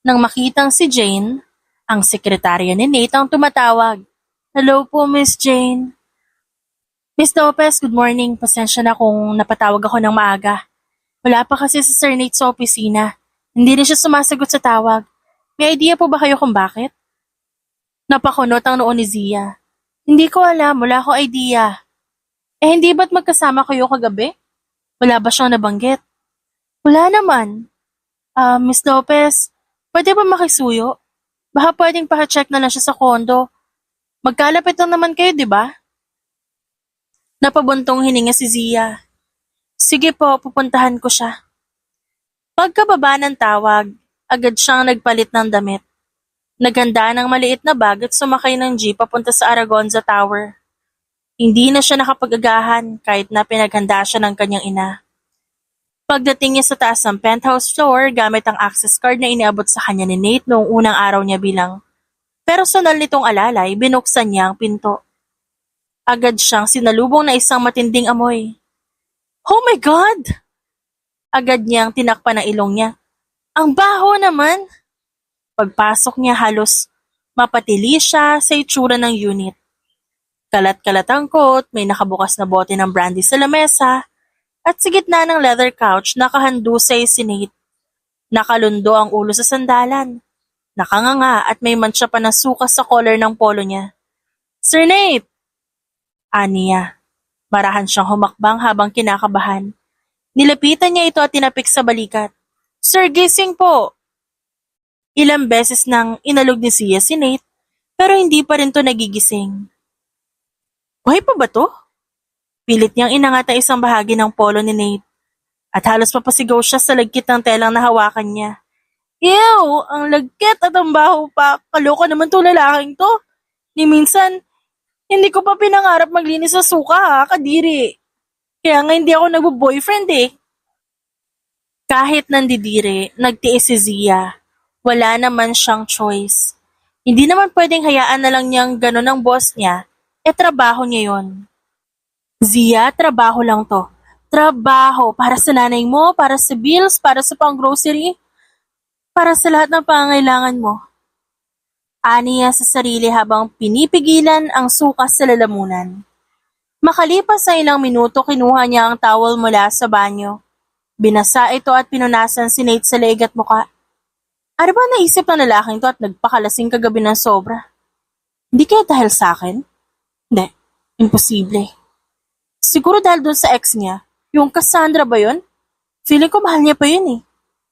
nang makitang si Jane, ang sekretarya ni Nate ang tumatawag. Hello po, Miss Jane. Miss Lopez, good morning. Pasensya na kung napatawag ako ng maaga. Wala pa kasi si Sir Nate sa opisina. Hindi rin siya sumasagot sa tawag. May idea po ba kayo kung bakit? Napakunot ang noo ni Zia. Hindi ko alam, wala ko idea. Hindi ba't magkasama kayo kagabi? Wala ba siyang nabanggit? Wala naman. Miss Lopez, pwede ba makisuyo? Baka pwedeng paha-check na lang siya sa kondo. Magkalapit lang naman kayo, di ba? Napabuntong hininga si Zia. Sige po, pupuntahan ko siya. Pagkababa ng tawag, agad siyang nagpalit ng damit. Naghanda ng maliit na bag at sumakay ng jeep papunta sa Aragonza Tower. Hindi na siya nakapag-agahan kahit na pinaghanda siya ng kanyang ina. Pagdating niya sa taas ng penthouse floor gamit ang access card na iniabot sa kanya ni Nate noong unang araw niya bilang personal nitong alalay, binuksan niya ang pinto. Agad siyang sinalubong na isang matinding amoy. Oh my God! Agad niyang tinakpan ang ilong niya. Ang baho naman! Pagpasok niya halos mapatili siya sa itsura ng unit. Kalat-kalat ang coat, may nakabukas na bote ng brandy sa lamesa, at sa gitna ng leather couch nakahandusay si Nate. Nakalundo ang ulo sa sandalan. Nakanganga at may mantsa pa ng suka sa collar ng polo niya. Sir Nate! Aniya. Marahan siyang humakbang habang kinakabahan. Nilapitan niya ito at tinapik sa balikat. Sir, gising po! Ilang beses nang inalog ni Zia si Nate, pero hindi pa rin to nagigising. Buhay pa ba to? Pilit niyang inangat ang isang bahagi ng polo ni Nate, at halos mapasigaw siya sa lagkit ng telang na hawakan niya. Ew! Ang lagkit at ang baho pa. Kaloka naman to lalaking to. Ni minsan, hindi ko pa pinangarap maglinis sa suka ha, kadiri. Kaya nga hindi ako nagbo-boyfriend eh. Kahit nandidiri, nagtiis si Zia. Wala naman siyang choice. Hindi naman pwedeng hayaan na lang niyang gano'n ang boss niya, trabaho niya yon. Zia, trabaho lang to. Trabaho para sa nanay mo, para sa bills, para sa pang-grocery, para sa lahat ng pangangailangan mo. Aniya sa sarili habang pinipigilan ang suka sa lalamunan. Makalipas na ilang minuto, kinuha niya ang towel mula sa banyo. Binasa ito at pinunasan si Nate sa leeg at muka. Ano ba naisip ng lalaking to at nagpakalasing kagabi ng sobra? Hindi kaya dahil sa akin? Hindi, imposible. Siguro dahil doon sa ex niya, yung Cassandra ba yun? Feeling ko mahal niya pa yun eh.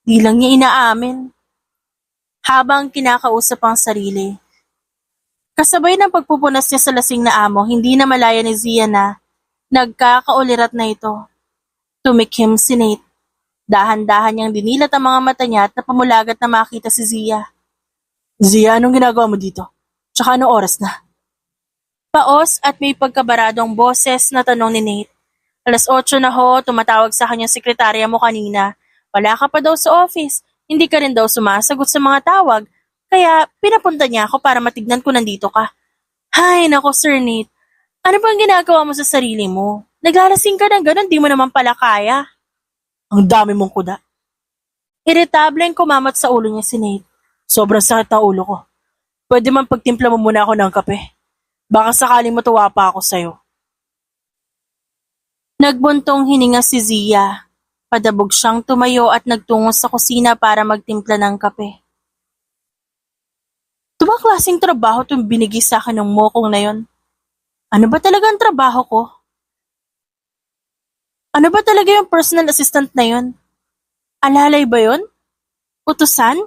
Di lang niya inaamin. Habang kinakausap ang sarili, kasabay ng pagpupunas niya sa lasing na amo, hindi na malaya ni Zia na nagkakaulirat na ito. Tumikim si Nate. Dahan-dahan niyang dinilat ang mga mata niya at napamulagat na makita si Zia. Zia, anong ginagawa mo dito? Tsaka anong oras na? Paos at may pagkabaradong boses na tanong ni Nate. 8:00 na ho, tumatawag sa kanyang sekretarya mo kanina. Wala ka pa daw sa office. Hindi ka rin daw sumasagot sa mga tawag. Kaya pinapunta niya ako para matignan ko nandito ka. Hay, nako Sir Nate. Ano bang ginagawa mo sa sarili mo? Naglalasing ka ng ganun, di mo naman pala kaya. Ang dami mong kuda. Iritableng kumamat sa ulo niya si Nate. Sobrang sakit ang ulo ko. Pwede man pagtimpla mo muna ako ng kape. Baka sakaling matuwa pa ako sa'yo. Nagbuntong hininga si Zia. Padabog siyang tumayo at nagtungo sa kusina para magtimpla ng kape. Tumang klaseng trabaho itong binigay sa akin ng mokong na yon. Ano ba talaga ang trabaho ko? Ano ba talaga yung personal assistant na yon? Alalay ba yon? Utusan?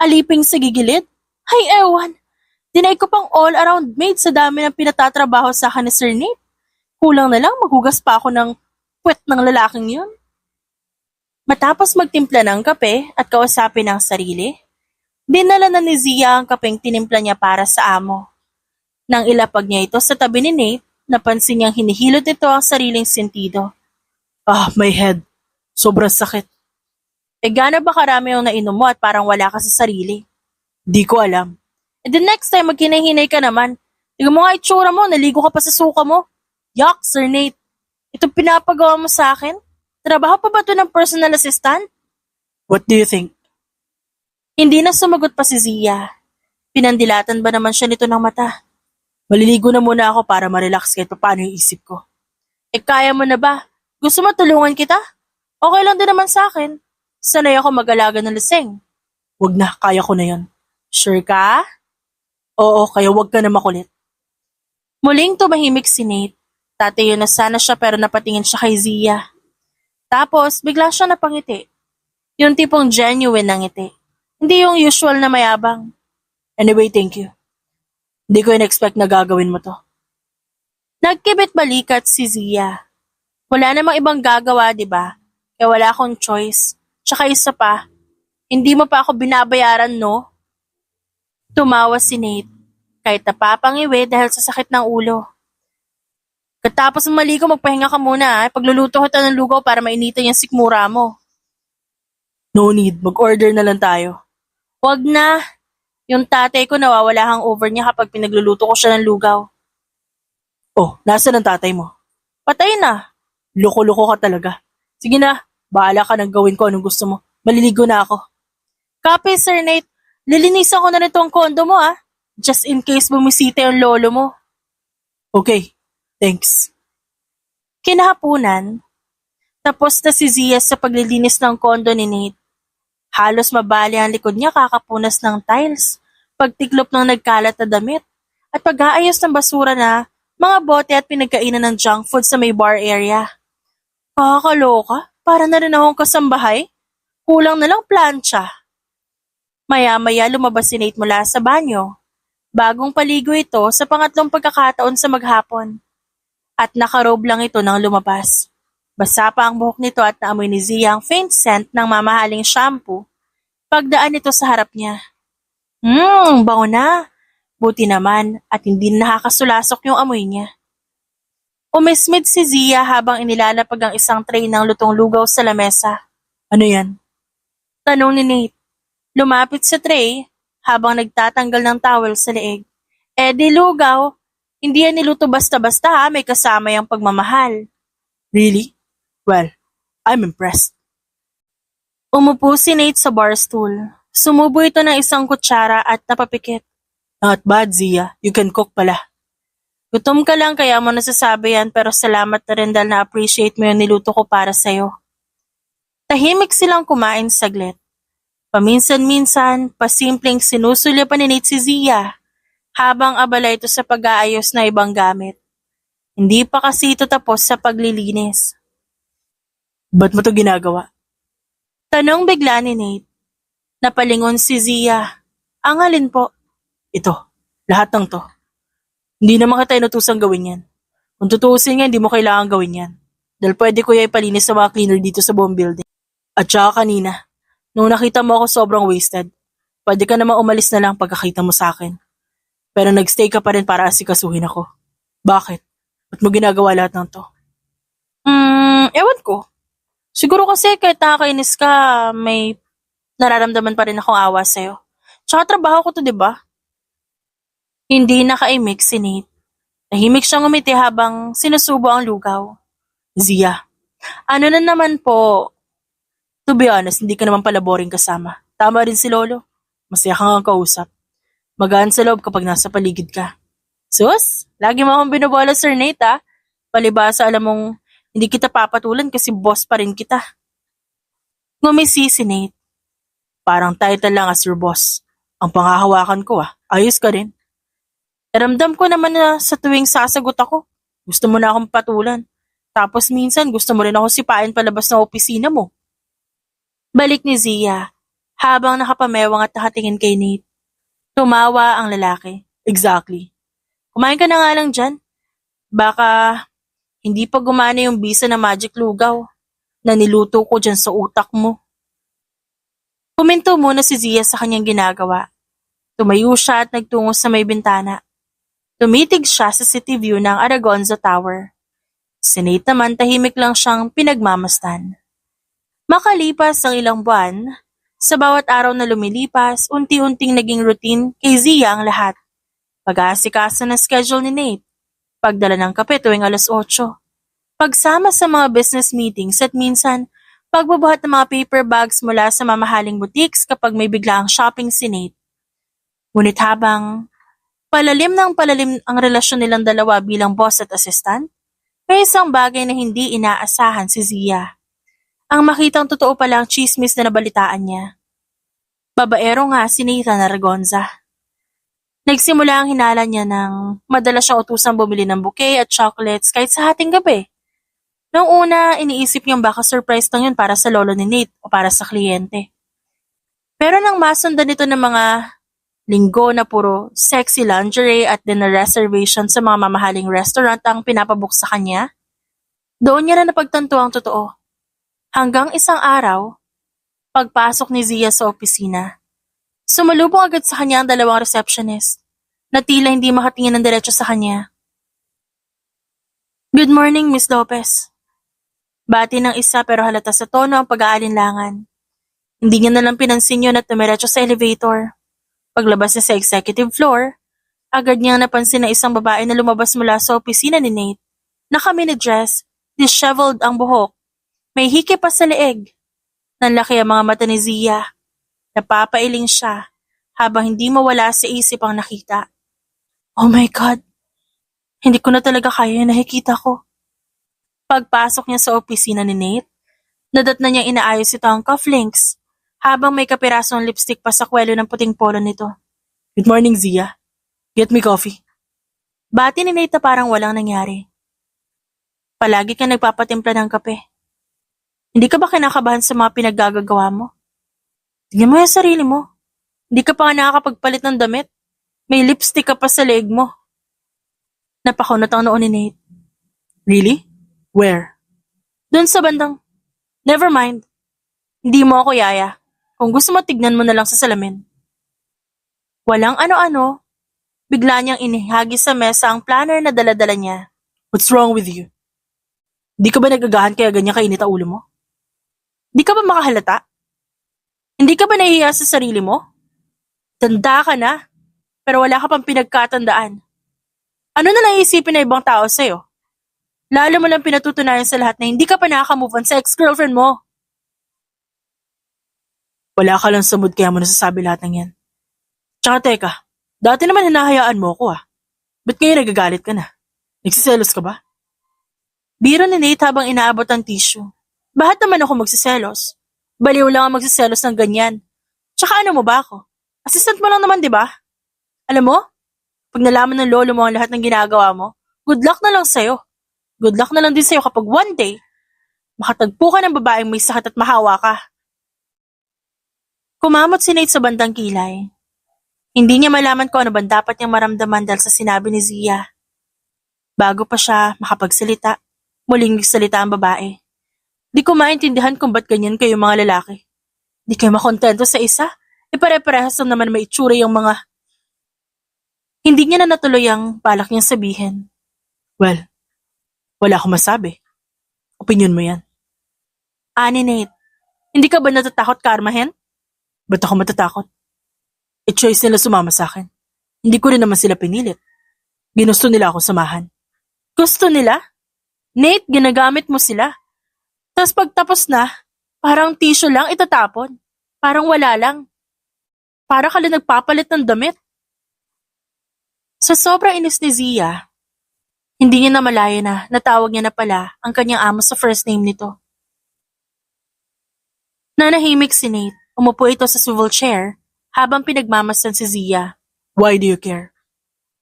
Aliping sa gigilid? Hay ewan! Dinay ko pang all-around maid sa dami ng pinatatrabaho sa akin ni Sir Nate. Kulang na lang maghugas pa ako ng puwet ng lalaking yun. Matapos magtimpla ng kape at kausapin ang sarili, dinala na ni Zia ang kapeng tinimpla niya para sa amo. Nang ilapag niya ito sa tabi ni Nate, napansin niyang hinihilot nito ang sariling sentido. Ah, my head. Sobrang sakit. Gaano ba karami yung nainom mo at parang wala ka sa sarili? Di ko alam. The next time maghinay-hinay ka naman. Tingnan mo nga itsura mo, naligo ka pa sa suka mo. Yuck, Sir Nate. Ito pinapagawa mo sa akin? Trabaho pa ba ito ng personal assistant? What do you think? Hindi na sumagot pa si Zia. Pinandilatan ba naman siya nito ng mata? Maliligo na muna ako para ma-relax kahit paano yung isip ko. Kaya mo na ba? Gusto mo tulungan kita? Okay lang din naman sa akin. Sanay ako mag-alaga ng lasing. Wag na, kaya ko na yon. Sure ka? Oo, kaya wag ka na makulit. Muling tumahimik si Nate. Tatayo na sana siya pero napatingin siya kay Zia. Tapos, bigla siya napangiti. Yung tipong genuine na ngiti. Hindi yung usual na mayabang. Anyway, thank you. Hindi ko in-expect na gagawin mo to. Nagkibit balikat si Zia. Wala namang ibang gagawa, di ba? Kaya wala akong choice. Tsaka isa pa, hindi mo pa ako binabayaran, no? Tumawa si Nate, kahit napapangiwi dahil sa sakit ng ulo. Katapos ng maligo, magpahinga ka muna, eh. Pagluluto kita ng lugaw para mainitan yung sikmura mo. No need, mag-order na lang tayo. Wag na. Yung tatay ko nawawala hangover niya kapag pinagluluto ko siya ng lugaw. Oh, nasaan ang tatay mo? Patay na. Loko-loko ka talaga. Sige na, bahala ka nang gawin ko anong gusto mo. Maliligo na ako. Copy, Sir Nate. Lilinisan ko na rin ang kondo mo, ah. Just in case bumisita yung lolo mo. Okay, thanks. Kinahapunan, tapos na si Zia sa paglilinis ng kondo ni Nate. Halos mabali ang likod niya kakapunas ng tiles, pagtiklop ng nagkalat na damit, at pag-aayos ng basura na mga bote at pinagkainan ng junk food sa may bar area. Kakaloka, para na rin akong kasambahay. Kulang na lang plancha. Maya-maya lumabas si Nate mula sa banyo. Bagong paligo ito sa pangatlong pagkakataon sa maghapon. At nakarobe lang ito nang lumabas. Basa pa ang buhok nito at naamoy ni Zia ang faint scent ng mamahaling shampoo. Pagdaan nito sa harap niya. Bango na. Buti naman at hindi nakakasulasok yung amoy niya. Umismid si Zia habang inilalapag ang isang tray ng lutong lugaw sa lamesa. Ano yan? Tanong ni Nate. Lumapit sa tray habang nagtatanggal ng towel sa leeg. Di lugaw. Hindi yan niluto basta-basta ha, may kasama yung pagmamahal. Really? Well, I'm impressed. Umupo si Nate sa bar stool. Sumubo ito ng isang kutsara at napapikit. Not bad, Zia. You can cook pala. Gutom ka lang kaya mo nasasabi yan pero salamat na rin dahil na-appreciate mo yung niluto ko para sa'yo. Tahimik silang kumain saglit. Paminsan-minsan, pasimpleng sinusulya pa ni Nate si Zia habang abala ito sa pag-aayos na ibang gamit. Hindi pa kasi ito tapos sa paglilinis. Ba't mo to ginagawa? Tanong bigla ni Nate. Napalingon si Zia. Ang alin po? Ito, lahat ng to. Hindi naman kita inutusang gawin yan. Kung tutuusin nga, hindi mo kailangan gawin yan. Dahil pwede ko yung ipalinis sa mga cleaner dito sa buong building. At saka kanina, nung nakita mo ako sobrang wasted, pwede ka naman umalis na lang pagkakita mo sa akin. Pero nagstay ka pa rin para asikasuhin ako. Bakit? Ba't mo ginagawa lahat ng to? Ewan ko. Siguro kasi kahit nakakainis ka, may nararamdaman pa rin akong awa sa'yo. Tsaka trabaho ko to, diba? Hindi nakaimik si Nate. Tahimik siyang umiti habang sinusubo ang lugaw. Zia, ano na naman po? To be honest, hindi ka naman pala boring kasama. Tama rin si Lolo. Masaya kang kausap. Magaan sa loob kapag nasa paligid ka. Sus, lagi mo akong binubola, Sir Nate, ah. Palibasa alam mong hindi kita papatulan kasi boss pa rin kita. Ngumisi si Nate. Parang title lang as your boss. Ang panghahawakan ko, ah. Ayos ka rin. Ramdam ko naman na sa tuwing sasagot ako, gusto mo na akong patulan. Tapos minsan gusto mo rin ako sipain palabas ng opisina mo. Balik ni Zia, habang nakapamewang at nakatingin kay Nate. Tumawa ang lalaki. Exactly. Kumain ka na nga lang dyan. Baka hindi pa gumana yung bisa na magic lugaw na niluto ko dyan sa utak mo. Kuminto muna si Zia sa kanyang ginagawa. Tumayo siya at nagtungo sa may bintana. Tumitig siya sa city view ng Aragonza Tower. Si Nate naman tahimik lang siyang pinagmamasdan. Makalipas ang ilang buwan, sa bawat araw na lumilipas, unti-unting naging routine kay Zia ang lahat. Pag-aasikaso ng schedule ni Nate, pagdala ng kape tuwing 8:00, pagsama sa mga business meetings at minsan, pagbubuhat ng mga paper bags mula sa mamahaling boutiques kapag may biglaang shopping si Nate. Ngunit habang palalim ng palalim ang relasyon nilang dalawa bilang boss at assistant, may isang bagay na hindi inaasahan si Zia. Ang makitang totoo pala ang chismis na nabalitaan niya. Babaero nga si Nathan Aragonza. Nagsimula ang hinala niya nang madalas siyang utusang bumili ng bouquet at chocolates kahit sa hating gabi. Noong una, iniisip niyang baka surprise lang yun para sa lolo ni Nate o para sa kliyente. Pero nang masundan nito ng mga linggo na puro sexy lingerie at dinner reservation sa mga mamahaling restaurant ang pinapabook sa kanya, doon niya na napagtanto ang totoo. Hanggang isang araw, pagpasok ni Zia sa opisina, sumalubong agad sa kanya ang dalawang receptionist na tila hindi makatingin ng diretso sa kanya. "Good morning, Miss Lopez." Bati ng isa pero halata sa tono ang pag-aalinlangan. Hindi niya nalang pinansin yun at tumiretso sa elevator. Paglabas niya sa executive floor, agad niyang napansin na isang babae na lumabas mula sa opisina ni Nate. Naka-mini-dress, disheveled ang buhok, may hiki pa sa leeg. Nanlaki ang mga mata ni Zia. Napapailing siya habang hindi mawala sa isip ang nakita. Oh my God! Hindi ko na talaga kaya yung nakikita ko. Pagpasok niya sa opisina ni Nate, nadat na niyang inaayos ito ang cufflinks habang may kapirasong lipstick pa sa kwelo ng puting polo nito. "Good morning, Zia. Get me coffee." Bati ni Nate na parang walang nangyari. "Palagi ka nagpapatimpla ng kape. Hindi ka ba kinakabahan sa mga pinaggagawa mo? Tingnan mo yung sarili mo. Hindi ka pa nga nakakapagpalit ng damit. May lipstick ka pa sa leeg mo." Napakunot ang noon ni Nate. "Really? Where?" "Doon sa bandang. Never mind. Hindi mo ako yaya. Kung gusto mo, tignan mo na lang sa salamin." Walang ano-ano, bigla niyang inihagis sa mesa ang planner na dala-dala niya. "What's wrong with you? Di ka ba nagagahan kaya ganyan kainit ang ulo mo? Di ka ba makahalata? Hindi ka ba nahihiya sa sarili mo? Tanda ka na, pero wala ka pang pinagkatandaan. Ano na naisipin na ibang tao sa'yo? Lalo mo lang pinatutunayan sa lahat na hindi ka pa nakaka-move on sa ex-girlfriend mo." "Wala ka lang sa mood kaya mo nasasabi lahat ng yan. Tsaka teka, dati naman hinahayaan mo ako ah. Ba't ngayon nagagalit ka na? Nagsiselos ka ba?" Biro ni Nate habang inaabot ang tissue. "Bakit naman ako magsiselos? Baliw lang ang magsiselos ng ganyan. Tsaka ano mo ba ako? Assistant mo lang naman, di ba? Alam mo, pag nalaman ng lolo mo ang lahat ng ginagawa mo, good luck na lang sa'yo. Good luck na lang din sa'yo kapag one day, makatagpo ka ng babaeng may sakit at mahawa ka." Kumamot si Nate sa bandang kilay. Hindi niya malaman kung ano ba dapat niyang maramdaman dahil sa sinabi ni Zia. Bago pa siya makapagsalita, muling nagsalita ang babae. "Di ko maintindihan kung ba't ganyan kayo mga lalaki. Di kayo makontento sa isa? Pare-parehas lang naman may itsura yung mga..." Hindi niya na natuloy ang balak niyang sabihin. "Well, wala akong masabi. Opinyon mo yan." Ani Nate, "Hindi ka ba natatakot karmahin?" "Ba't ako matatakot? Choice nila sumama sa akin. Hindi ko rin naman sila pinilit. Ginusto nila ako samahan." "Gusto nila? Nate, ginagamit mo sila. Tapos pagtapos na, parang tissue lang itatapon. Parang wala lang. Para ka lang nagpapalit ng damit." Sa sobrang inis ni Zia, hindi niya namalaya na natawag niya na pala ang kanyang amo sa first name nito. Nanahimik si Nate, umupo ito sa swivel chair habang pinagmamasdan si Zia. "Why do you care?"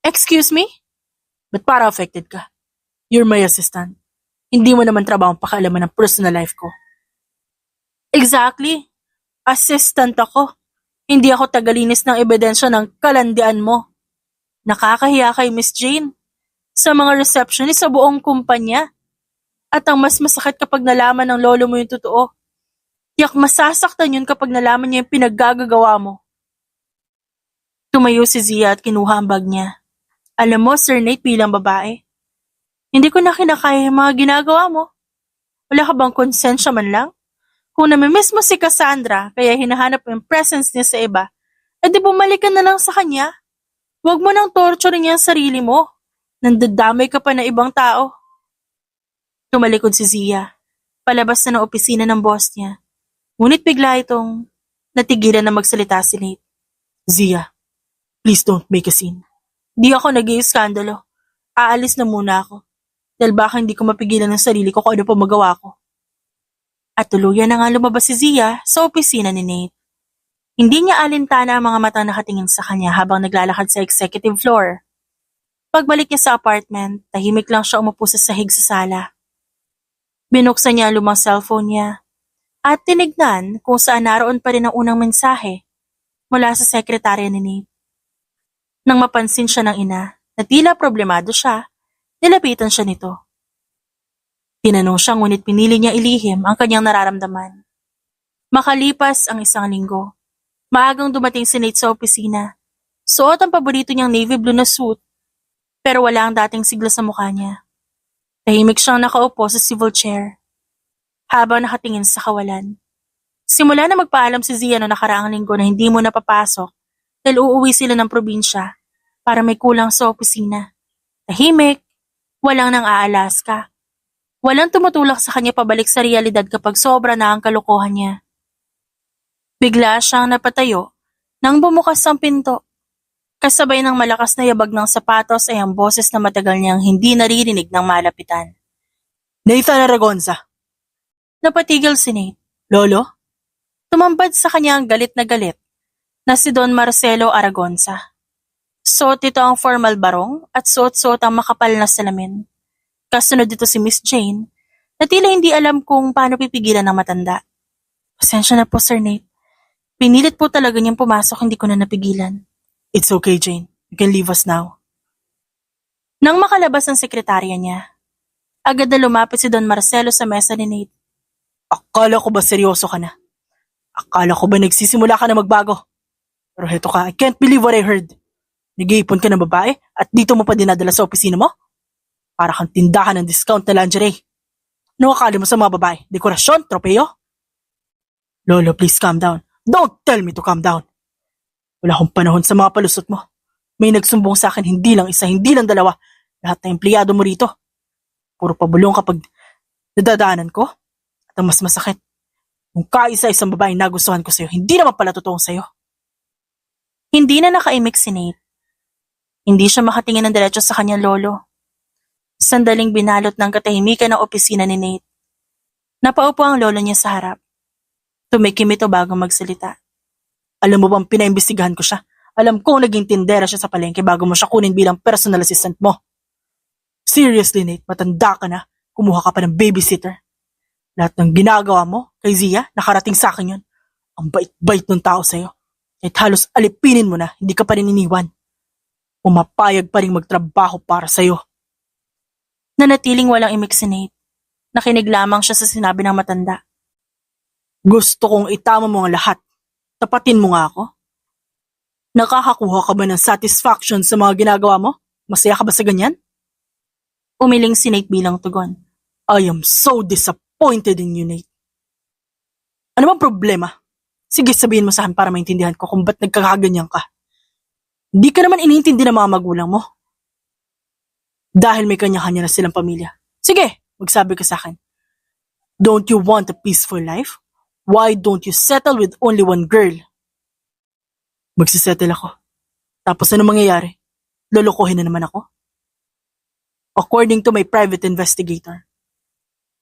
"Excuse me? Ba't para affected ka? You're my assistant. Hindi mo naman trabaho ang pakialaman ng personal life ko." "Exactly. Assistant ako. Hindi ako tagalinis ng ebidensya ng kalandian mo. Nakakahiya kay Miss Jane. Sa mga receptionist sa buong kumpanya. At ang mas masakit kapag nalaman ng lolo mo yung totoo. Tiyak masasaktan yun kapag nalaman niya yung pinaggagawa mo." Tumayo si Zia at kinuha ang bag niya. Alam mo, Sir Nate, bilang babae, hindi ko na kinakaya yung mga ginagawa mo. Wala ka bang konsensya man lang? Kung namimiss mo si Cassandra, kaya hinahanap mo yung presence niya sa iba, edi bumalik ka na lang sa kanya. Huwag mo nang torturing niya ang sarili mo. Nandadamay ka pa ng ibang tao. Tumalikod si Zia, palabas na ng opisina ng boss niya. Ngunit bigla itong natigilan na magsalita si Nate. Zia, please don't make a scene. Di ako nag-iiskandalo. Aalis na muna ako. Dahil baka hindi ko mapigilan ng sarili ko kung ano pa magawa ko. At tuluyan na nga lumabas si Zia sa opisina ni Nate. Hindi niya alintana ang mga matang nakatingin sa kanya habang naglalakad sa executive floor. Pagbalik niya sa apartment, tahimik lang siya umupo sa sahig sa sala. Binuksan niya ang lumang cellphone niya at tinignan kung saan naroon pa rin ang unang mensahe mula sa sekretarya ni Nate. Nang mapansin siya ng ina na tila problemado siya, nilapitan siya nito. Tinanong siya ngunit pinili niya ilihim ang kanyang nararamdaman. Makalipas ang isang linggo, maagang dumating si Nate sa opisina. Suot ang paborito niyang navy blue na suit, pero wala ang dating sigla sa mukha niya. Tahimik siyang nakaupo sa swivel chair, habang nakatingin sa kawalan. Simula na magpaalam si Zia noong nakaraang linggo na hindi mo napapasok dahil uuwi sila ng probinsya para may kulang sa opisina. Tahimik, walang nang Alaska. Walang tumutulak sa kanya pabalik sa realidad kapag sobra na ang kalokohan niya. Bigla siyang napatayo nang bumukas ang pinto. Kasabay ng malakas na yabag ng sapatos ay ang boses na matagal niyang hindi naririnig ng malapitan. Nathan Aragonza. Napatigil si Nate. Lolo? Tumambad sa kanya ang galit na si Don Marcelo Aragonza. Suot ito ang formal barong at suot-suot ang makapal na salamin. Kasunod dito si Miss Jane na tila hindi alam kung paano pipigilan ng matanda. Pasensya na po, Sir Nate. Pinilit po talaga niyang pumasok, hindi ko na napigilan. It's okay, Jane. You can leave us now. Nang makalabas ang sekretarya niya, agad na lumapit si Don Marcelo sa mesa ni Nate. Akala ko ba seryoso ka na? Akala ko ba nagsisimula ka na magbago? Pero heto ka, I can't believe what I heard. Nag-iipon ka ng babae at dito mo pa dinadala sa opisina mo? Para kang tindahan ng discount na lingerie. Ano akala mo sa mga babae? Dekorasyon? Tropeo? Lolo, please calm down. Don't tell me to calm down. Wala akong panahon sa mga palusot mo. May nagsumbong sa akin hindi lang isa, hindi lang dalawa. Lahat ng empleyado mo rito. Puro pabulong kapag nadadaanan ko. At ang mas masakit, kung kaisa-isang babae nagustuhan ko sa'yo, hindi naman pala totoong sa'yo. Hindi na nakaimik si Nate. Hindi siya makatingin ng diretso sa kanyang lolo. Sandaling binalot ng katahimikan ng opisina ni Nate. Napaupo ang lolo niya sa harap. Tumikim ito bago magsalita. Alam mo bang pinaimbestigahan ko siya? Alam kong naging tindera siya sa palengke bago mo siya kunin bilang personal assistant mo. Seriously, Nate, matanda ka na. Kumuha ka pa ng babysitter. Lahat ng ginagawa mo kay Zia, nakarating sa akin yun. Ang bait-bait ng tao sa'yo. Kahit halos alipinin mo na, hindi ka pa rin iniwan. Pumapayag pa rin magtrabaho para sa'yo. Nanatiling walang imik si Nate. Nakinig lamang siya sa sinabi ng matanda. Gusto kong itama mo ang lahat. Tapatin mo nga ako. Nakakakuha ka ba ng satisfaction sa mga ginagawa mo? Masaya ka ba sa ganyan? Umiling si Nate bilang tugon. I am so disappointed in you, Nate. Ano bang problema? Sige, sabihin mo sa akin para maintindihan ko kung ba't nagkakaganyan ka. Hindi ka naman iniintindi ng mga magulang mo. Dahil may kanya-kanya na silang pamilya. Sige, magsabi ka sa akin. Don't you want a peaceful life? Why don't you settle with only one girl? Magsisettle ako. Tapos ano mangyayari? Lolokohin na naman ako? According to my private investigator,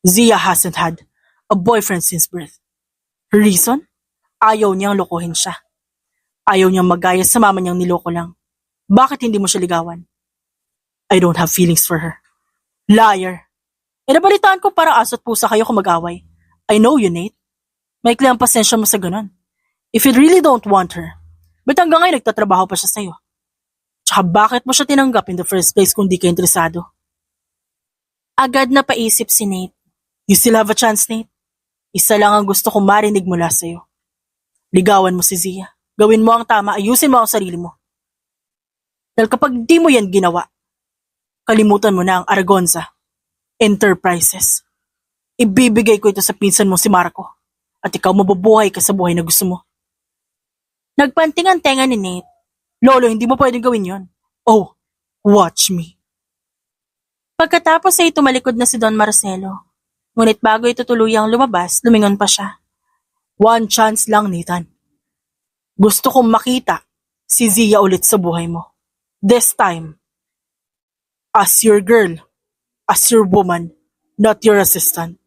Zia hasn't had a boyfriend since birth. Her reason? Ayaw niyang lokohin siya. Ayaw niyang magaya sa mama niyang niloko lang. Bakit hindi mo siya ligawan? I don't have feelings for her. Liar. Nabalitaan ko para aso't pusa kayo kung mag-away. I know you, Nate. Maikli ang pasensya mo sa ganun. If you really don't want her, ba't hanggang ngayon nagtatrabaho pa siya sa'yo? Tsaka bakit mo siya tinanggap in the first place kung di ka interesado? Agad na paisip si Nate. You still have a chance, Nate. Isa lang ang gusto kong marinig mula sa'yo. Ligawan mo si Zia. Gawin mo ang tama, ayusin mo ang sarili mo. Dahil kapag di mo yan ginawa, kalimutan mo na ang Aragonza Enterprises. Ibibigay ko ito sa pinsan mo si Marco at ikaw mabubuhay ka sa buhay na gusto mo. Nagpanting ang tenga ni Nate. Lolo, hindi mo pwedeng gawin yon. Oh, watch me. Pagkatapos ay tumalikod na si Don Marcelo. Ngunit bago ito tuluyang lumabas, lumingon pa siya. One chance lang, Nathan. Gusto kong makita si Zia ulit sa buhay mo. This time, as your girl, as your woman, not your assistant.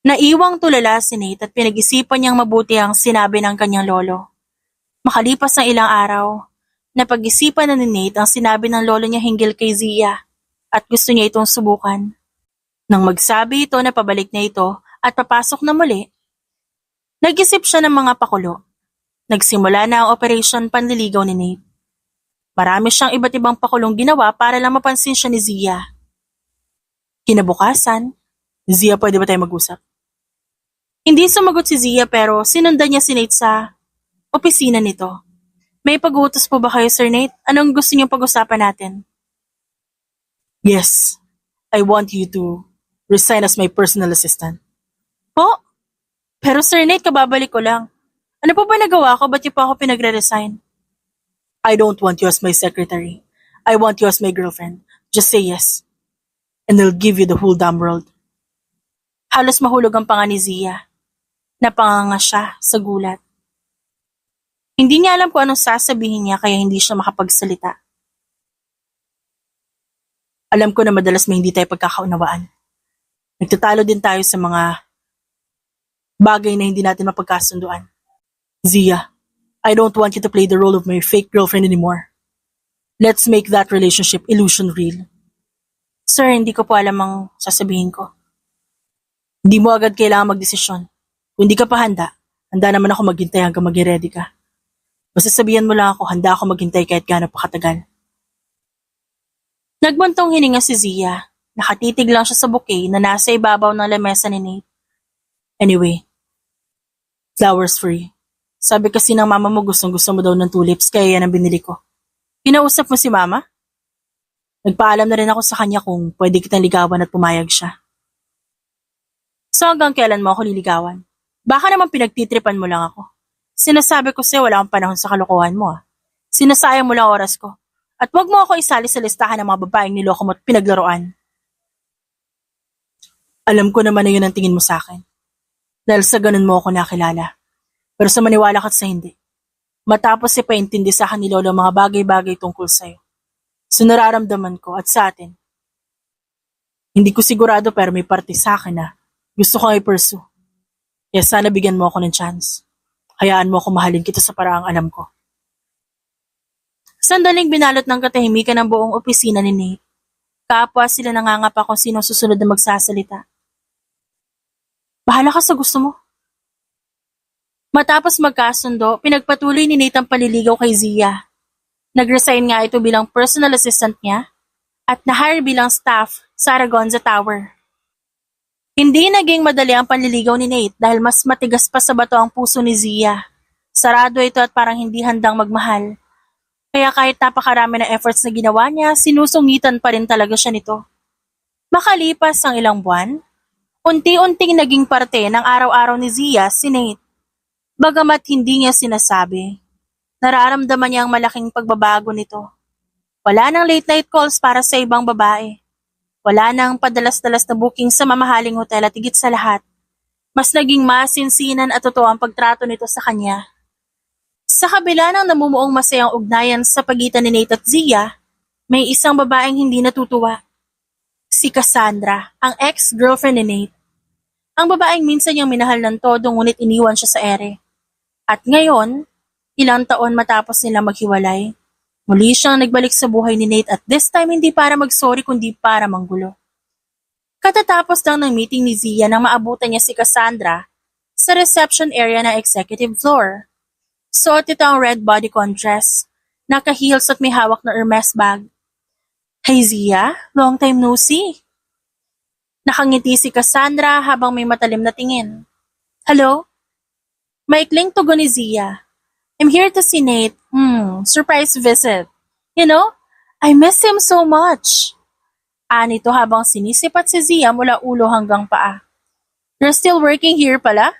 Naiwang tulala si Nate at pinag-isipan niyang mabuti ang sinabi ng kanyang lolo. Makalipas ng ilang araw, napag-isipan na ni Nate ang sinabi ng lolo niya hinggil kay Zia at gusto niya itong subukan. Nang magsabi ito na pabalik na ito at papasok na muli, nag-isip siya ng mga pakulo. Nagsimula na ang operation panliligaw ni Nate. Marami siyang iba't ibang pakulong ginawa para lang mapansin siya ni Zia. Kinabukasan, Zia, pwede ba tayo mag-usap? Hindi sumagot si Zia pero sinundan niya si Nate sa opisina nito. May pag-uutos po ba kayo, Sir Nate? Anong gusto niyong pag-usapan natin? Yes, I want you to resign as my personal assistant. Po? Pero Sir Nate, kababalik ko lang. Ano po ba nagawa ko? Ba't niyo pa ako pinagre-resign? I don't want you as my secretary. I want you as my girlfriend. Just say yes. And I'll give you the whole damn world. Halos mahulog ang panga ni Zia. Napanganga siya sa gulat. Hindi niya alam kung anong sasabihin niya kaya hindi siya makapagsalita. Alam ko na madalas may hindi tayo pagkakaunawaan. Nagtatalo din tayo sa mga bagay na hindi natin mapagkasunduan. Zia, I don't want you to play the role of my fake girlfriend anymore. Let's make that relationship illusion real. Sir, hindi ko po alam ang sasabihin ko. Hindi mo agad kailangan magdesisyon. Kung hindi ka pa handa naman ako maghintay hanggang maging ready ka. Basta sabihan mo lang ako, handa ako maghintay kahit gaano pa katagal. Nagbuntong hininga si Zia. Nakatitig lang siya sa bouquet na nasa ibabaw ng lamesa ni Nate. Anyway, flowers free. Sabi kasi ng mama mo gusto mo daw ng tulips kaya yan ang binili ko. Kinausap mo si mama? Nagpaalam na rin ako sa kanya kung pwede kitang ligawan at pumayag siya. So hanggang kailan mo ako liligawan? Baka naman pinagtitripan mo lang ako. Sinasabi ko sa'yo wala akong panahon sa kalokohan mo ah. Sinasayang mo lang oras ko. At wag mo ako isali sa listahan ng mga babaeng niloko mo at pinaglaruan. Alam ko naman na yun ang tingin mo sa akin. Dahil sa ganun mo ako nakilala. Pero sa maniwala ka't sa hindi. Matapos ipaintindi sa akin ni Lolo mga bagay-bagay tungkol sa'yo. So nararamdaman ko at sa atin. Hindi ko sigurado pero may parte sa akin na gusto ko i-pursue. Kaya sana bigyan mo ako ng chance. Hayaan mo ako mahalin kita sa paraang alam ko. Sandaling binalot ng katahimikan ng buong opisina ni Nate. Kapwa sila nangangapa kung sino susunod na magsasalita. Bahala ka sa gusto mo. Matapos magkasundo, pinagpatuloy ni Nate ang paliligaw kay Zia. Nag-resign nga ito bilang personal assistant niya at na-hire bilang staff sa Aragonza Tower. Hindi naging madali ang panliligaw ni Nate dahil mas matigas pa sa bato ang puso ni Zia. Sarado ito at parang hindi handang magmahal. Kaya kahit napakarami na efforts na ginawa niya, sinusungitan pa rin talaga siya nito. Makalipas ang ilang buwan, unti-unting naging parte ng araw-araw ni Zia si Nate. Bagamat hindi niya sinasabi, nararamdaman niya ang malaking pagbabago nito. Wala nang late night calls para sa ibang babae. Wala nang padalas-dalas na booking sa mamahaling hotel at higit sa lahat. Mas naging masinsinan at totoo ang pagtrato nito sa kanya. Sa kabila ng namumuong masayang ugnayan sa pagitan ni Nate at Zia, may isang babaeng hindi natutuwa. Si Cassandra, ang ex-girlfriend ni Nate. Ang babaeng minsan niyang minahal ng todo ngunit iniwan siya sa ere. At ngayon, ilang taon matapos nila maghiwalay, muli siyang nagbalik sa buhay ni Nate at this time hindi para mag-sorry kundi para manggulo. Katatapos lang ng meeting ni Zia nang maabutan niya si Cassandra sa reception area ng executive floor. Suot ito ang red bodycon dress, naka-heels at may hawak na Hermes bag. Hey Zia, long time no see. Nakangiti si Cassandra habang may matalim na tingin. Hello? Maikling tugon ni Zia. I'm here to see Nate. Surprise visit. You know, I miss him so much. Anito habang sinisipat si Zia mula ulo hanggang paa. You're still working here pala?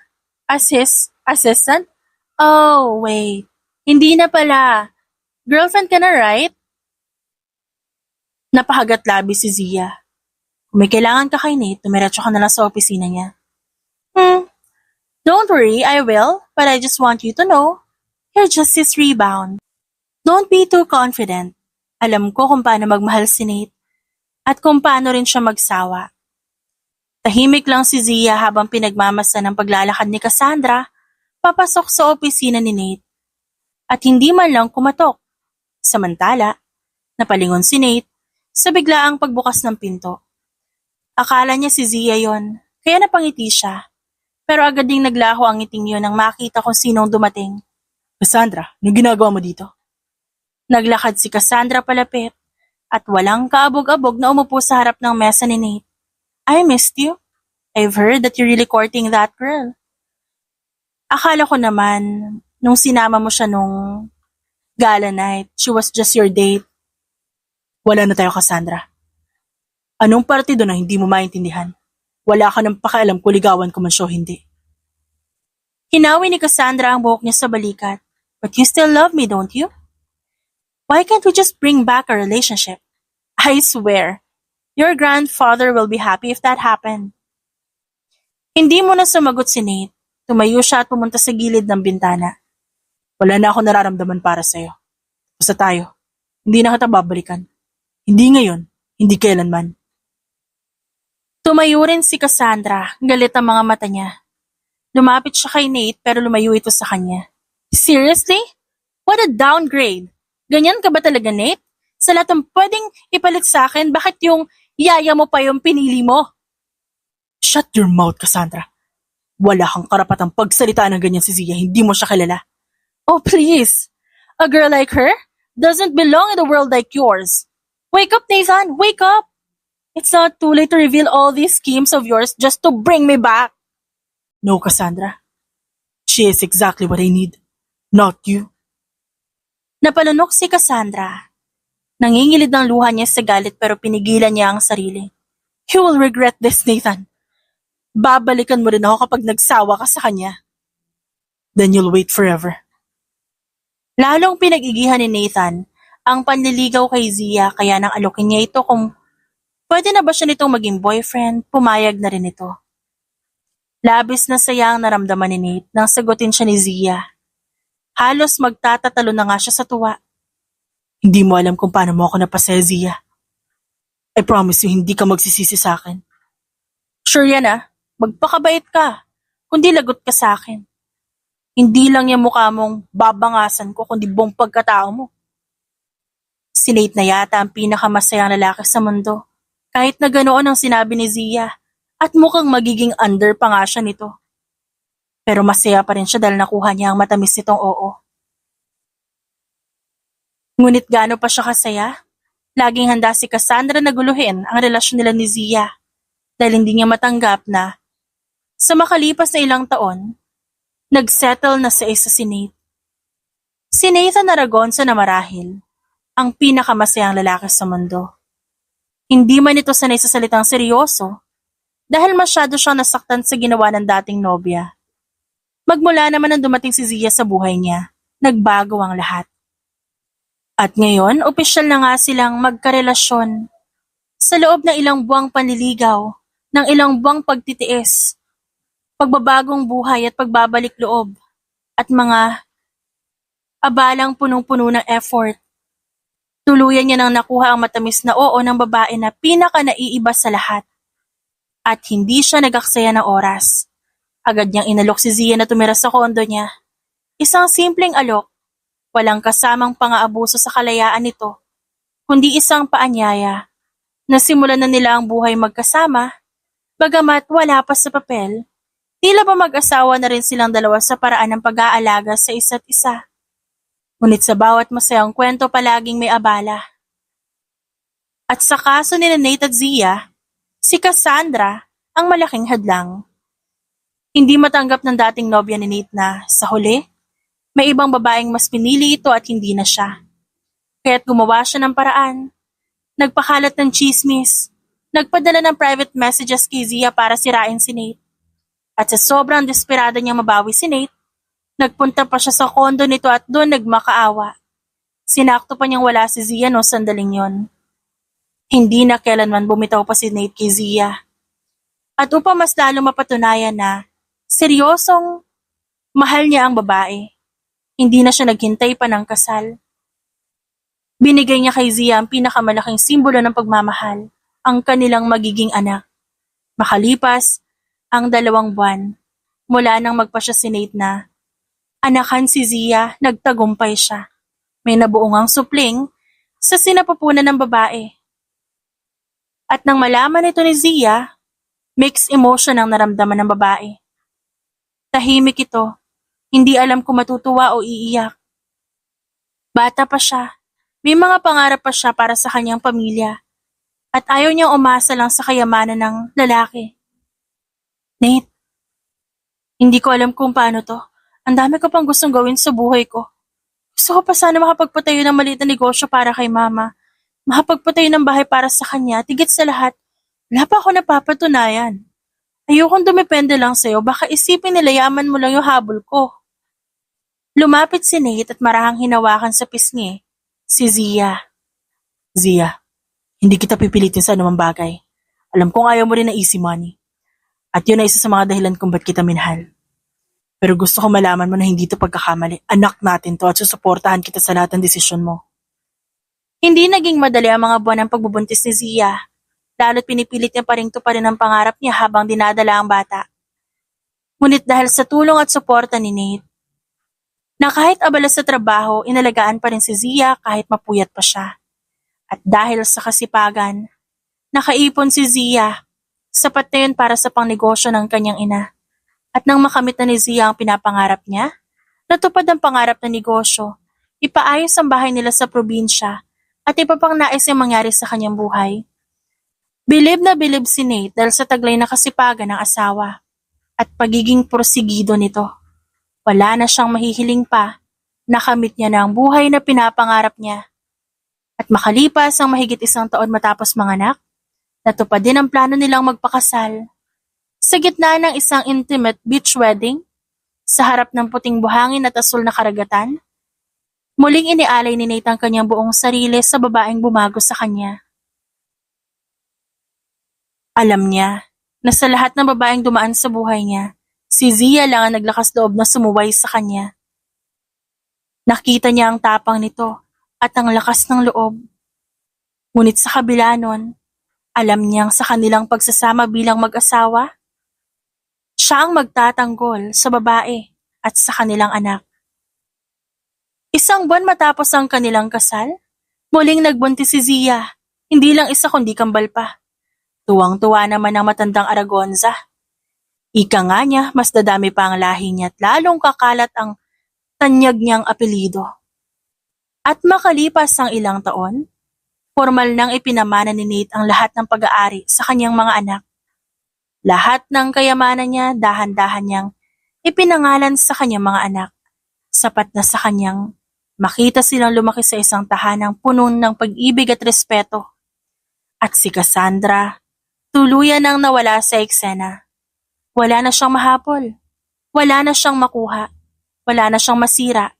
As his assistant? Oh, wait. Hindi na pala. Girlfriend ka na, right? Napahagat labi si Zia. Kung may kailangan ka kay Nate, tumiretso ka na lang sa opisina niya. Don't worry, I will, but I just want you to know, you're just his rebound. Don't be too confident. Alam ko kung paano magmahal si Nate at kung paano rin siya magsawa. Tahimik lang si Zia habang pinagmamasa ng paglalakad ni Cassandra papasok sa opisina ni Nate at hindi man lang kumatok. Samantala, napalingon si Nate sa biglaang pagbukas ng pinto. Akala niya si Zia yon, kaya napangiti siya. Pero agad ding naglaho ang ngiting yun nang makita kung sinong dumating. Cassandra, anong ginagawa mo dito? Naglakad si Cassandra palapit at walang kaabog-abog na umupo sa harap ng mesa ni Nate. I missed you. I've heard that you're really courting that girl. Akala ko naman, nung sinama mo siya nung gala night, she was just your date. Wala na tayo, Cassandra. Anong parte doon na hindi mo maintindihan? Wala ka ng pakialam kung ligawan ko man siya o hindi. Hinawi ni Cassandra ang buhok niya sa balikat. But you still love me, don't you? Why can't we just bring back a relationship? I swear, your grandfather will be happy if that happened. Hindi mo na sumagot si Nate. Tumayo siya at pumunta sa gilid ng bintana. Wala na ako nararamdaman para sa'yo. Basta tayo. Hindi na kita babalikan. Hindi ngayon, hindi kailanman. Tumayo rin si Cassandra, galit ang mga mata niya. Lumapit siya kay Nate pero lumayo ito sa kanya. Seriously? What a downgrade! Ganyan ka ba talaga, Nate? Sa lahat ng pwedeng ipalit sa akin, bakit yung yaya mo pa yung pinili mo? Shut your mouth, Cassandra. Wala kang karapatang pagsalita ng ganyan si Zia, hindi mo siya kilala. Oh, please! A girl like her doesn't belong in a world like yours. Wake up, Nathan! Wake up! It's not too late to reveal all these schemes of yours just to bring me back. No, Cassandra. She is exactly what I need. Not you. Napalunok si Cassandra. Nangingilid ng luha niya sa galit pero pinigilan niya ang sarili. You will regret this, Nathan. Babalikan mo rin ako kapag nagsawa ka sa kanya. Then you'll wait forever. Lalong pinag-igihan ni Nathan ang panliligaw kay Zia kaya nang alokin niya ito kung pwede na ba siya nitong maging boyfriend, pumayag na rin ito. Labis na saya ang naramdaman ni Nate nang sagutin siya ni Zia. Halos magtatatalo na nga siya sa tuwa. Hindi mo alam kung paano mo ako napasaya, Zia. I promise you, hindi ka magsisisi sa akin. Sure yan magpakabait ka, kundi lagot ka sa akin. Hindi lang yung mukha mong babangasan ko, kundi buong pagkatao mo. Si Nate na yata ang pinakamasayang lalaki sa mundo. Kahit na ganoon ang sinabi ni Zia, at mukhang magiging under pa nga siya nito. Pero masaya pa rin siya dahil nakuha niya ang matamis nitong oo. Ngunit gaano pa siya kasaya? Laging handa si Cassandra na guluhin ang relasyon nila ni Zia dahil hindi niya matanggap na sa makalipas na ilang taon, nagsettle na sa isa si Nate. Si Nathan Aragonza na marahil ang pinakamasayang lalaki sa mundo. Hindi man ito sanay sa salitang seryoso dahil masyado siyang nasaktan sa ginawa ng dating nobya. Magmula naman nang dumating si Zia sa buhay niya, nagbago ang lahat. At ngayon, opisyal na nga silang magkarelasyon. Sa loob ng ilang buwang panliligaw, ng ilang buwang pagtitiis, pagbabagong buhay at pagbabalik loob, at mga abalang punong-puno ng effort. Tuluyan niya nang nakuha ang matamis na oo ng babae na pinaka-naiiba sa lahat. At hindi siya nag-aksaya ng oras. Agad niyang inalok si Zia na tumira sa kondo niya. Isang simpleng alok, walang kasamang pang-aabuso sa kalayaan nito, kundi isang paanyaya. Nasimulan na nila ang buhay magkasama, bagamat wala pa sa papel, tila ba mag-asawa na rin silang dalawa sa paraan ng pag-aalaga sa isa't isa. Ngunit sa bawat masayang kwento palaging may abala. At sa kaso ni Nate at Zia, si Cassandra ang malaking hadlang. Hindi matanggap ng dating nobya ni Nate na, sa huli, may ibang babaeng mas pinili ito at hindi na siya. Kaya't gumawa siya ng paraan. Nagpakalat ng chismis. Nagpadala ng private messages kay Zia para sirain si Nate. At sa sobrang desperado niyang mabawi si Nate, nagpunta pa siya sa kondo nito at doon nagmakaawa. Sinakto pa niyang wala si Zia no sandaling yon. Hindi na kailanman bumitaw pa si Nate kay Zia. At upang mas lalo mapatunayan na seryosong mahal niya ang babae, hindi na siya naghintay pa ng kasal. Binigay niya kay Zia ang pinakamalaking simbolo ng pagmamahal, ang kanilang magiging anak. Makalipas ang 2 buwan, mula nang magpasya si Nate na anakan si Zia, nagtagumpay siya. May nabuong ang supling sa sinapupunan ng babae. At nang malaman ito ni Zia, mixed emotion ang naramdaman ng babae. Tahimik ito, hindi alam kung matutuwa o iiyak. Bata pa siya, may mga pangarap pa siya para sa kanyang pamilya at ayaw niyang umasa lang sa kayamanan ng lalaki. Nate, hindi ko alam kung paano to. Ang dami ko pang gustong gawin sa buhay ko. Gusto ko pa sana makapagpatayo ng maliit na negosyo para kay mama. Makapagpatayo ng bahay para sa kanya, tigit sa lahat. Wala pa ako napapatunayan. Ayokong dumepende lang sa'yo, baka isipin nila yaman mo lang yung habol ko. Lumapit si Nate at marahang hinawakan sa pisngi si Zia. Zia, hindi kita pipilitin sa anumang bagay. Alam kong ayaw mo rin ng easy money. At yun ay isa sa mga dahilan kung ba't kita minahal. Pero gusto ko malaman mo na hindi ito pagkakamali. Anak natin to at susuportahan kita sa lahat ng desisyon mo. Hindi naging madali ang mga buwan ng pagbubuntis ni Zia. Lalo't pinipilit niya pa rin tuparin ang pangarap niya habang dinadala ang bata. Ngunit dahil sa tulong at suporta ni Nate, na kahit abala sa trabaho, inalagaan pa rin si Zia kahit mapuyat pa siya. At dahil sa kasipagan, nakaipon si Zia, sapat na yun para sa pangnegosyo ng kanyang ina. At nang makamit na ni Zia ang pinapangarap niya, natupad ang pangarap na negosyo, ipaayos ang bahay nila sa probinsya at iba pang nais yung mangyari sa kanyang buhay. Bilib na bilib si Nate dahil sa taglay na kasipagan ng asawa at pagiging porsigido nito. Wala na siyang mahihiling pa, nakamit niya na ang buhay na pinapangarap niya. At makalipas ang mahigit 1 taon matapos manganak, natupad din ang plano nilang magpakasal. Sa gitna ng isang intimate beach wedding, sa harap ng puting buhangin at asul na karagatan, muling inialay ni Nate ang kanyang buong sarili sa babaeng bumago sa kanya. Alam niya na sa lahat ng babaeng dumaan sa buhay niya, si Zia lang ang naglakas loob na sumuway sa kanya. Nakita niya ang tapang nito at ang lakas ng loob. Ngunit sa kabila nun, alam niyang sa kanilang pagsasama bilang mag-asawa, siya ang magtatanggol sa babae at sa kanilang anak. 1 buwan matapos ang kanilang kasal, muling nagbuntis si Zia, hindi lang isa kundi kambal pa. Tuwang-tuwa naman ang matandang Aragonza. Ika nga niya, mas dadami pa ang lahi niya at lalong kakalat ang tanyag niyang apelido. At makalipas ang ilang taon, formal nang ipinamana ni Nate ang lahat ng pag-aari sa kanyang mga anak. Lahat ng kayamanan niya dahan-dahan niyang ipinangalan sa kanyang mga anak. Sapat na sa kanyang makita silang lumaki sa isang tahanang puno ng pag-ibig at respeto. At si Cassandra, tuluyan nang nawala sa eksena. Wala na siyang mahapol. Wala na siyang makuha. Wala na siyang masira.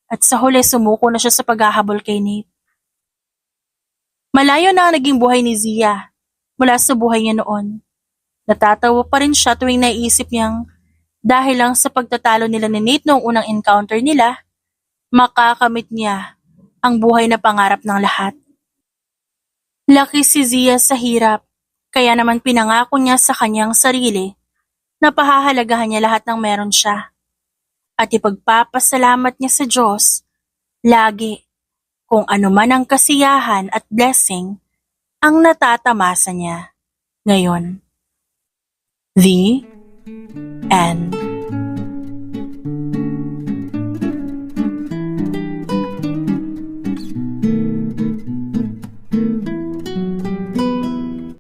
At sa huli sumuko na siya sa paghahabol kay Nate. Malayo na ang naging buhay ni Zia mula sa buhay niya noon. Natatawa pa rin siya tuwing naiisip niyang dahil lang sa pagtatalo nila ni Nate noong unang encounter nila, makakamit niya ang buhay na pangarap ng lahat. Laki si Zia sa hirap, kaya naman pinangako niya sa kanyang sarili na pahahalagahan niya lahat ng meron siya. At ipagpapasalamat niya sa Diyos, lagi, kung ano man ang kasiyahan at blessing ang natatamasa niya ngayon. The End.